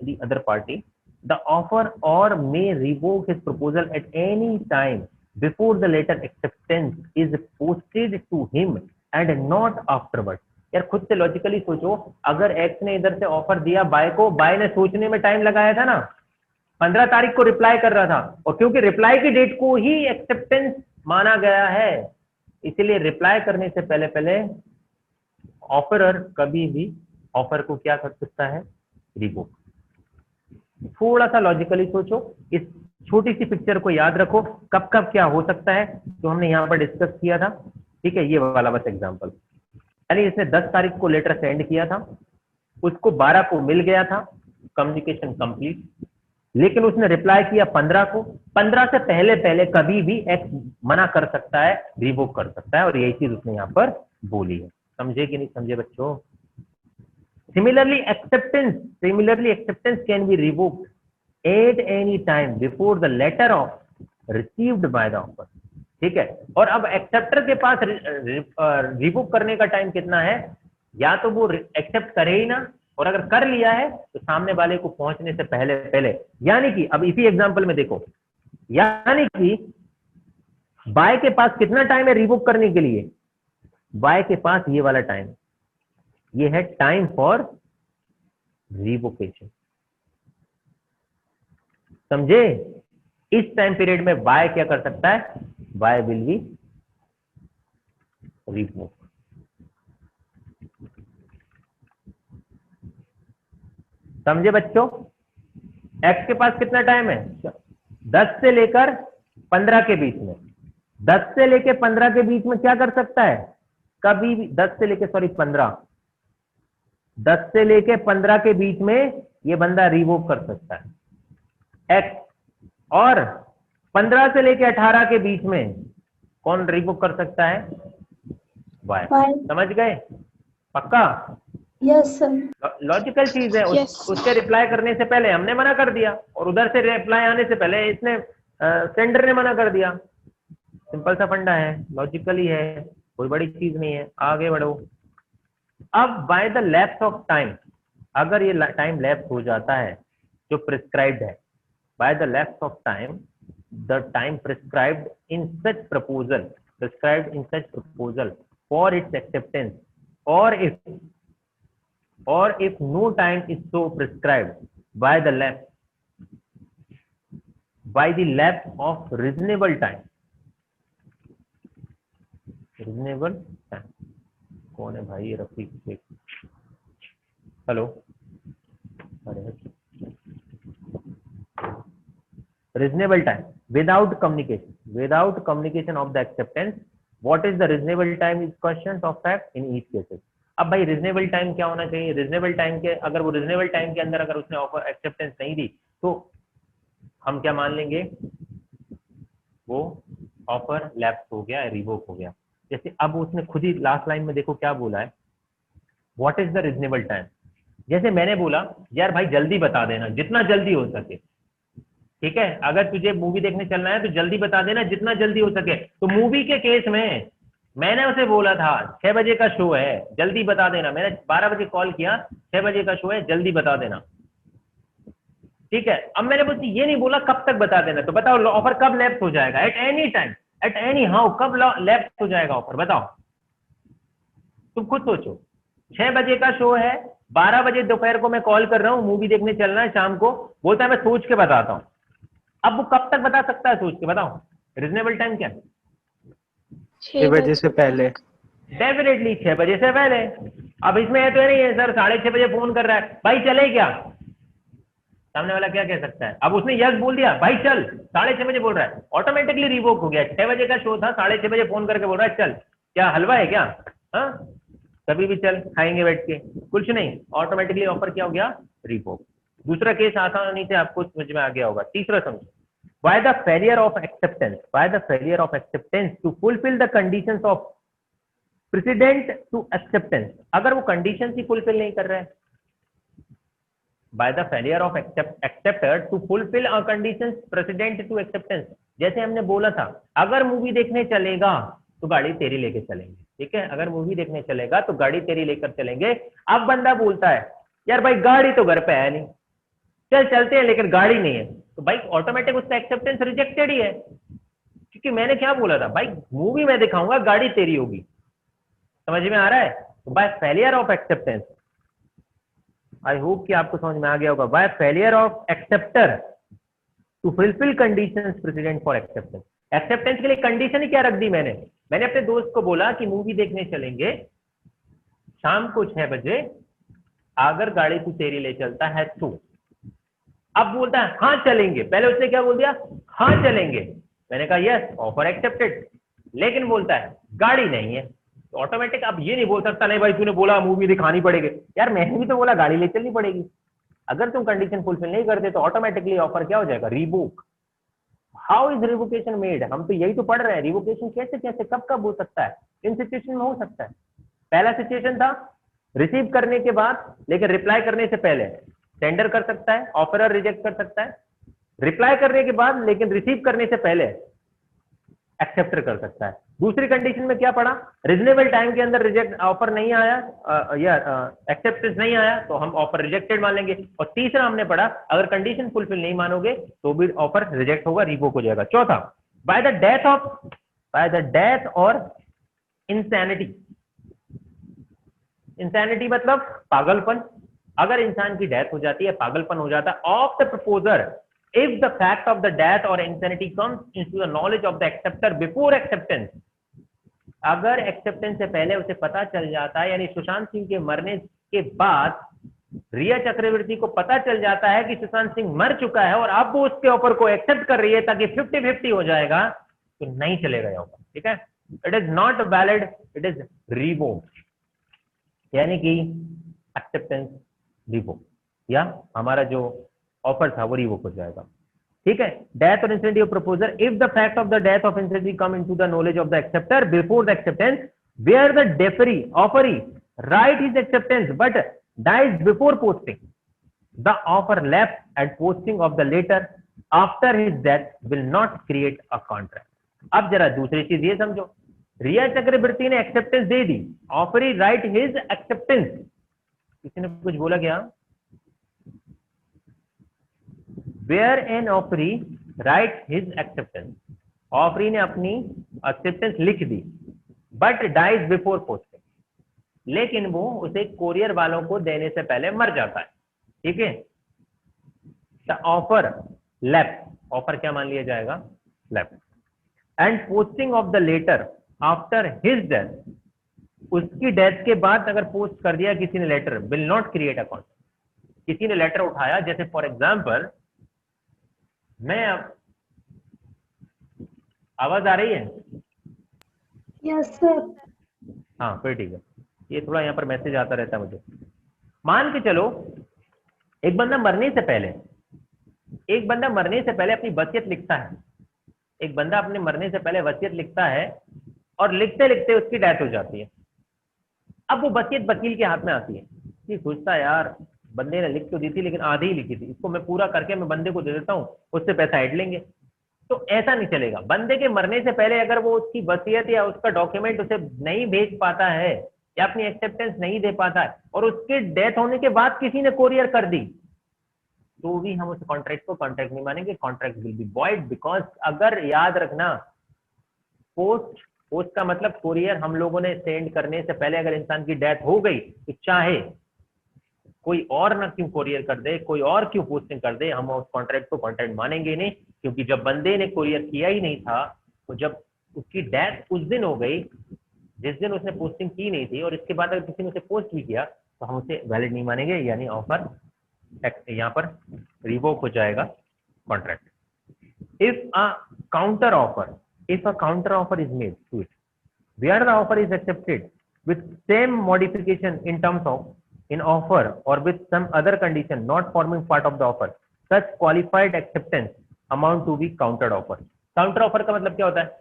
the other party, the offer और may revoke his proposal at any time before the letter acceptance is posted to him and not afterward. यार खुद से लॉजिकली सोचो, अगर एक्स ने इधर से ऑफर दिया बाय को, बाय ने सोचने में टाइम लगाया था ना, 15 तारीख को रिप्लाई कर रहा था, और क्योंकि रिप्लाई की डेट को ही एक्सेप्टेंस माना गया है, इसलिए रिप्लाई करने से पहले पहले ऑफरर कभी भी ऑफर को क्या कर सकता है? रिवोक। थोड़ा सा लॉजिकली सोचो, इस छोटी सी पिक्चर को याद रखो, कब कब क्या हो सकता है जो हमने यहाँ पर डिस्कस किया था। ठीक है, ये वाला बस एग्जांपल। यानी इसने 10 तारीख को लेटर सेंड किया था, उसको 12 को मिल गया था, कम्युनिकेशन कंप्लीट, लेकिन उसने रिप्लाई किया 15 को। 15 से पहले पहले कभी भी एक्स मना कर सकता है, रिवोक कर सकता है, और यही चीज उसने यहाँ पर बोली है। समझे कि नहीं समझे बच्चों? Similarly acceptance can be revoked at any time before the letter of received by the offer. ठीक है, और अब एक्सेप्टर के पास रिवोक करने का टाइम कितना है? या तो वो एक्सेप्ट करे ही ना, और अगर कर लिया है तो सामने वाले को पहुंचने से पहले पहले। यानी कि अब इसी एग्जांपल में देखो, यानी कि बाय के पास कितना टाइम है रिवोक करने के लिए? बाय के पास ये वाला टाइम, ये है टाइम फॉर रिवोकेशन। समझे? इस टाइम पीरियड में बाय क्या कर सकता है? By will be revoke. समझे बच्चों? एक्स के पास कितना टाइम है? 10 से लेकर 15 के बीच में। 10 से लेकर 15 के बीच में क्या कर सकता है? कभी भी 10 से लेकर 15 के बीच में ये बंदा रिवोक कर सकता है एक्स, और 15 से लेकर 18 के बीच में कौन रिवोक कर सकता है? वाई। समझ गए? पक्का? Yes sir. लॉजिकल चीज है। Yes. उसके रिप्लाई करने से पहले हमने मना कर दिया, और उधर से रिप्लाई आने से पहले इसने सेंडर ने मना कर दिया। सिंपल सा फंडा है, लॉजिकली है, कोई बड़ी चीज नहीं है। आगे बढ़ो। अब by the lapse of time, अगर ये टाइम लैप्स हो जाता है जो प्रिस्क्राइब्ड है, by the lapse of time, the time prescribed in such proposal for its acceptance, or if no time is so prescribed by the lapse of reasonable time। कौन है भाई? Rafiq Shaikh. Hello, reasonable time without communication of the acceptance। what is the reasonable time is questions of fact in each cases। अब भाई रिजनेबल टाइम क्या होना चाहिए? रिजनेबल टाइम के, अगर वो रिजनेबल टाइम के अंदर अगर उसने ऑफर एक्सेप्टेंस नहीं दी तो हम क्या मान लेंगे? वो ऑफर लैप्स हो गया, रिवोक हो गया। जैसे अब उसने खुद ही लास्ट लाइन में देखो क्या बोला है, what is the reasonable time. जैसे मैंने बोला यार भाई जल्दी बता देना, जितना जल्दी हो सके। ठीक है, अगर तुझे मूवी देखने चलना है तो जल्दी बता देना, जितना जल्दी हो सके। तो मूवी के केस में मैंने उसे बोला था 6 बजे का शो है, जल्दी बता देना। मैंने 12 बजे कॉल किया, 6 बजे का शो है, जल्दी बता देना। ठीक है, अब मैंने मुझसे ये नहीं बोला कब तक बता देना। तो बताओ ऑफर कब लैप्स हो जाएगा? Eight any time, at any how, कब लैप्स हो जाएगा ऑफर? बताओ, तुम खुद सोचो। 6 बजे का शो है, 12 बजे दोपहर को मैं कॉल कर रहा हूँ, मूवी देखने चलना है शाम को, बोलता है मैं सोच के बताता हूँ। अब वो कब तक बता सकता है सोच के? बताओ रीजनेबल टाइम क्या है? 6 बजे से पहले। डेफिनेटली 6 बजे से पहले। अब इसमें है तो नहीं है सर 6:30 बजे फोन कर रहा है, भाई चले क्या? सामने वाला क्या कह सकता है? अब उसने यस बोल दिया, भाई चल, 6:30 बजे बोल रहा है, ऑटोमेटिकली रिवोक हो गया। 6 बजे का शो था, 6:30 बजे फोन करके बोल रहा है चल, क्या हलवा है क्या? हाँ, कभी भी चल खाएंगे बैठ के, कुछ नहीं, ऑटोमेटिकली ऑफर क्या हो गया, रिवोक। दूसरा केस आसानी से आपको समझ में आ गया होगा। तीसरा समझो, by the failure of acceptance, by the failure of acceptance to fulfil the conditions of president to acceptance, अगर वो कंडीशन ही फुलफिल नहीं कर रहा है, by the failure of acceptor to fulfil a conditions president to acceptance, जैसे हमने बोला था अगर मूवी देखने चलेगा तो गाड़ी तेरी लेके चलेंगे, ठीक है, अगर मूवी देखने चलेगा तो गाड़ी तेरी लेकर चलेंगे। अब बंदा बोलता है यार भाई गाड़ी तो घर पे है नहीं, चल चलते हैं लेकिन गाड़ी नहीं है, तो भाई ऑटोमेटिक उसका एक्सेप्टेंस रिजेक्टेड ही है, क्योंकि मैंने क्या बोला था भाई मूवी में दिखाऊंगा गाड़ी तेरी होगी, समझ में आ रहा है। तो by failure of acceptance, I hope कि आपको समझ में आ गया होगा, by failure of acceptor to fulfil conditions president for acceptance, acceptance के लिए कंडीशन ही क्या रख दी मैंने अपने दोस्त को बोला कि मूवी देखने चलेंगे शाम को 6 बजे, अगर गाड़ी तू तेरी ले चलता है तो, अब बोलता है हाँ चलेंगे, पहले उसने क्या बोल दिया, हाँ चलेंगे, मैंने कहा यस ऑफर एक्सेप्टेड, लेकिन बोलता है गाड़ी नहीं है, तो ऑटोमेटिक अब ये नहीं बोल सकता नहीं भाई तूने बोला मूवी दिखानी पड़ेगी, यार मैंने भी तो बोला गाड़ी ले चलनी पड़ेगी, अगर तुम कंडीशन फुलफिल नहीं करते तो ऑटोमेटिकली ऑफर क्या हो जाएगा, revoke. How is revocation made, हम तो यही तो पढ़ रहे हैं, रिवोकेशन कैसे कैसे कब कब हो सकता है, इन सिचुएशन में हो सकता है। पहला सिचुएशन था रिसीव करने के बाद लेकिन रिप्लाई करने से पहले, टेंडर कर सकता है, ऑफरर रिजेक्ट कर सकता है, रिप्लाई करने के बाद लेकिन रिसीव करने से पहले एक्सेप्टर कर सकता है। दूसरी कंडीशन में क्या पड़ा, रीजनेबल टाइम के अंदर रिजेक्ट ऑफर नहीं आया या एक्सेप्टेंस नहीं आया तो हम ऑफर रिजेक्टेड मान लेंगे। और तीसरा हमने पढ़ा अगर कंडीशन फुलफिल नहीं मानोगे तो भी ऑफर रिजेक्ट होगा, रिवोक हो जाएगा। चौथा, बाय द डेथ और इंसैनिटी, इंसैनिटी मतलब पागलपन, अगर इंसान की डेथ हो जाती है, पागलपन हो जाता है of the proposer, if the fact of the death or insanity comes into the knowledge of the acceptor before acceptance, अगर एक्सेप्टेंस से पहले उसे पता चल जाता है, यानी सुशांत सिंह के मरने के बाद रिया चक्रवर्ती को पता चल जाता है कि सुशांत सिंह मर चुका है और अब वो उसके ऑफर को एक्सेप्ट कर रही है ताकि 50-50 हो जाएगा, तो नहीं चलेगा ये ऑफर, ठीक है, it is not valid, it is revoke, यानी कि एक्सेप्टेंस रिवोक, या हमारा जो ऑफर था वो रिवोक हो जाएगा, ठीक है। डेथ और incentive proposal, if the fact of the death of incentive come into the knowledge of the accepter before the acceptance, where the offeree offeree write his acceptance but dies before posting, the offer left at posting of the letter after his death will not create a contract. अब जरा दूसरी चीज ये समझो, रिया चक्रवर्ती ने एक्सेप्टेंस दे दी, ऑफरी राइट हिज एक्सेप्टेंस, किसी ने कुछ बोला क्या, where an offeree write his acceptance, offeree ने अपनी एक्सेप्टेंस लिख दी, बट डाइज बिफोर पोस्टिंग, लेकिन वो उसे कोरियर वालों को देने से पहले मर जाता है, ठीक है। द ऑफर लेफ्ट, ऑफर क्या मान लिया जाएगा, left, and posting of the letter after his death, उसकी डेथ के बाद अगर पोस्ट कर दिया किसी ने letter, will not create a contract, किसी ने लेटर उठाया, जैसे फॉर एग्जाम्पल मैं, आवाज आ रही है, यस सर। हाँ फिर ठीक है, ये थोड़ा यहाँ पर मैसेज आता रहता है मुझे। मान के चलो एक बंदा मरने से पहले, एक बंदा मरने से पहले अपनी वसीयत लिखता है, एक बंदा अपने मरने से पहले वसीयत लिखता है और लिखते लिखते उसकी डेथ हो जाती है। अब वो वसीयत वकील के हाथ में आती है, ये सोचता है यार बंदे ने लिख तो दी थी लेकिन आधी ही लिखी थी, इसको मैं पूरा करके मैं बंदे को दे देता हूँ, उससे पैसा ऐड लेंगे। तो ऐसा नहीं चलेगा, बंदे के मरने से पहले अगर वो उसकी वसीयत या उसका डॉक्यूमेंट उसे नहीं भेज पाता है या अपनी एक्सेप्टेंस नहीं दे पाता है और उसके डेथ होने के बाद किसी ने कोरियर कर दी, तो भी हम उस कॉन्ट्रैक्ट को कॉन्ट्रैक्ट नहीं मानेंगे, contract will be void, because अगर याद रखना पोस्ट का मतलब कोरियर हम लोगों ने सेंड करने से पहले अगर इंसान की डेथ हो गई तो चाहे कोई और ना क्यों कोरियर कर दे, कोई और क्यों पोस्टिंग कर दे, हम उस कॉन्ट्रैक्ट को कॉन्ट्रैक्ट मानेंगे नहीं, क्योंकि जब बंदे ने कोरियर किया ही नहीं था, तो जब उसकी डेथ उस दिन हो गई जिस दिन उसने पोस्टिंग की नहीं थी और इसके बाद अगर किसी ने उसे पोस्ट भी किया तो हम उसे वैलिड नहीं मानेंगे, यानी ऑफर यहाँ पर रिवोक हो जाएगा contract. If a counter offer, if a counter offer is made to it where the offer is accepted with same modification in terms of in offer or with some other condition not forming part of the offer, such qualified acceptance amount to be countered offer. Counter offer का मतलब क्या होता है?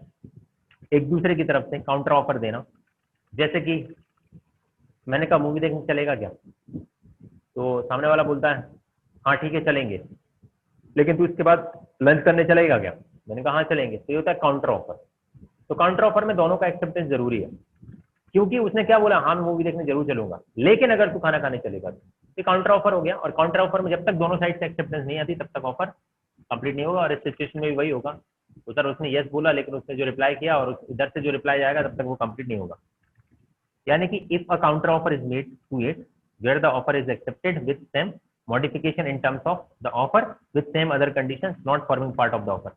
एक दूसरे की तरफ से काउंटर ऑफर देना। जैसे कि मैंने कहा मूवी देखने चलेगा क्या, तो सामने वाला बोलता है हाँ ठीक है चलेंगे, लेकिन तू इसके बाद लंच करने चलेगा क्या? मैंने कहा हाँ चलेंगे। तो ये होता है काउंटर ऑफर। तो काउंटर ऑफर में दोनों का एक्सेप्टेंस जरूरी है, क्योंकि उसने क्या बोला, हाँ मैं मूवी देखने जरूर चलूंगा, लेकिन अगर तू खाना खाने चलेगा तो ये काउंटर ऑफर हो गया। और काउंटर ऑफर में जब तक दोनों साइड से एक्सेप्टेंस नहीं आती तब तक ऑफर कंप्लीट नहीं होगा। और इस सिचुएशन में भी वही होगा, उधर उसने यस बोला लेकिन उसने जो रिप्लाई किया और इधर से जो रिप्लाई आएगा तब तक वो कंप्लीट नहीं होगा। यानी कि if a counter offer is made to it where the offer is accepted with same modification in terms of the offer with same other conditions not forming part of the offer,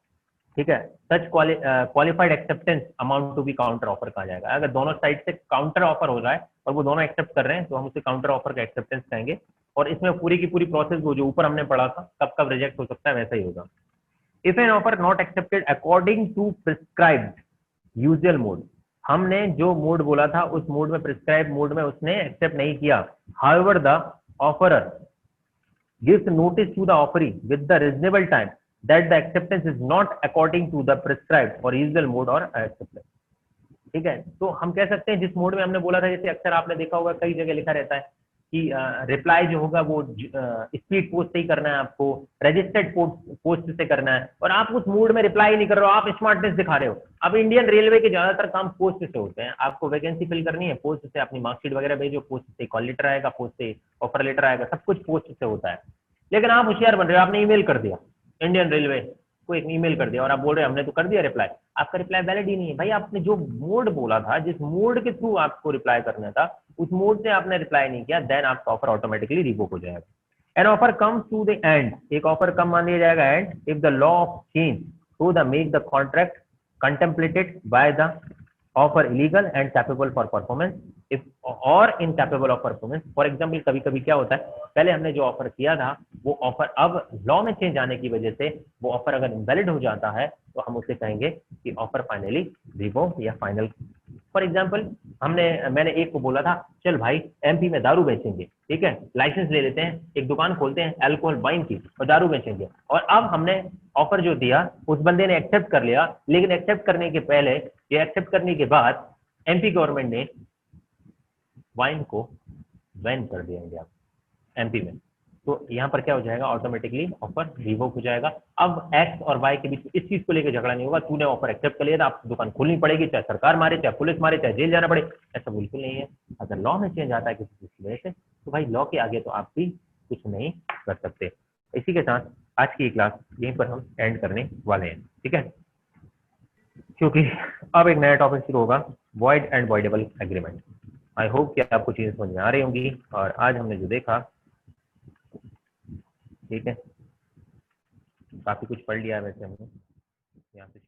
ठीक है, such qualified acceptance amount to be counter offer कहा जाएगा। अगर दोनों साइड से काउंटर ऑफर हो रहा है और वो दोनों एक्सेप्ट कर रहे हैं तो हम उसे काउंटर ऑफर का एक्सेप्टेंस कहेंगे। और इसमें पूरी की पूरी प्रोसेस वो जो ऊपर हमने पढ़ा था कब कब रिजेक्ट हो सकता है वैसा ही होगा। If an offer not accepted according to prescribed usual mode, हमने जो मोड बोला था उस मोड में, प्रिस्क्राइब मोड में उसने एक्सेप्ट नहीं किया। However the offerer gives notice to the offeree with the reasonable time that the acceptance is not according to the prescribed or usual mode or acceptance, ठीक है। तो हम कह सकते हैं जिस मोड में हमने बोला था, जैसे अक्सर आपने देखा होगा कई जगह लिखा रहता है कि रिप्लाई जो होगा वो स्पीड पोस्ट से ही करना है, आपको रजिस्टर्ड पोस्ट से करना है, और आप उस मोड में रिप्लाई नहीं कर रहे हो, आप स्मार्टनेस दिखा रहे हो। अब इंडियन रेलवे के ज्यादातर काम पोस्ट से होते हैं। आपको वैकेंसी फिल करनी है, पोस्ट से अपनी मार्कशीट वगैरह भेजो, पोस्ट से कॉल लेटर आएगा, पोस्ट से ऑफर लेटर आएगा, सब कुछ पोस्ट से होता है। लेकिन आप होशियार बन रहे हो, आपने ईमेल कर दिया, इंडियन रेलवे को एक ईमेल कर दिया और आप बोल रहे हैं हमने तो कर दिया रिप्लाई, आपका रिप्लाई वैलिड ही नहीं है। भाई आपने जो मोड बोला था, जिस मोड के थ्रू आपको रिप्लाई करना था, उस मोड से आपने रिप्लाई नहीं किया, देन आपका ऑफर ऑटोमेटिकली रिवोक हो जाएगा। An offer comes to the end, एक ऑफर कम मान लिया जाएगा end, if the law of change to the make the contract contemplated by the offer illegal and capable for performance if और incapable of performance. For example कभी कभी क्या होता है, पहले हमने जो ऑफर किया था वो ऑफर अब लॉ में चेंज आने की वजह से वो ऑफर अगर इनवैलिड हो जाता है तो हम उसे कहेंगे कि ऑफर फाइनली रिवोक या फाइनल। फॉर एग्जाम्पल मैंने एक को बोला था चल भाई एमपी में दारू बेचेंगे, ठीक है, लाइसेंस ले लेते हैं, एक दुकान खोलते हैं अल्कोहल वाइन की और दारू बेचेंगे। और अब हमने ऑफर जो दिया उस बंदे ने एक्सेप्ट कर लिया, लेकिन एक्सेप्ट करने के पहले या एक्सेप्ट करने के बाद एमपी गवर्नमेंट ने वाइन को बैन कर दिया इंडिया एमपी में, तो यहाँ पर क्या हो जाएगा, ऑटोमेटिकली ऑफर रिवोक हो जाएगा। अब एक्स और वाई के बीच इस चीज को लेकर झगड़ा नहीं होगा, तूने ऑफर एक्सेप्ट कर लिया था, आपको दुकान खोलनी पड़ेगी, चाहे सरकार मारे, चाहे पुलिस मारे, चाहे जेल जाना पड़े, ऐसा बिल्कुल नहीं है। अगर लॉ में चेंज आता है किसी चीज की वजह से तो भाई लॉ के आगे तो आप भी कुछ नहीं कर सकते। इसी के साथ आज की क्लास यहीं पर हम एंड करने वाले हैं, ठीक है, क्योंकि अब एक नया टॉपिक शुरू होगा, void and voidable agreement. I hope कि आपको चीजें समझ में आ रही होंगी। और आज हमने जो देखा, ठीक है, काफी कुछ पढ़ लिया है वैसे हमने यहाँ से।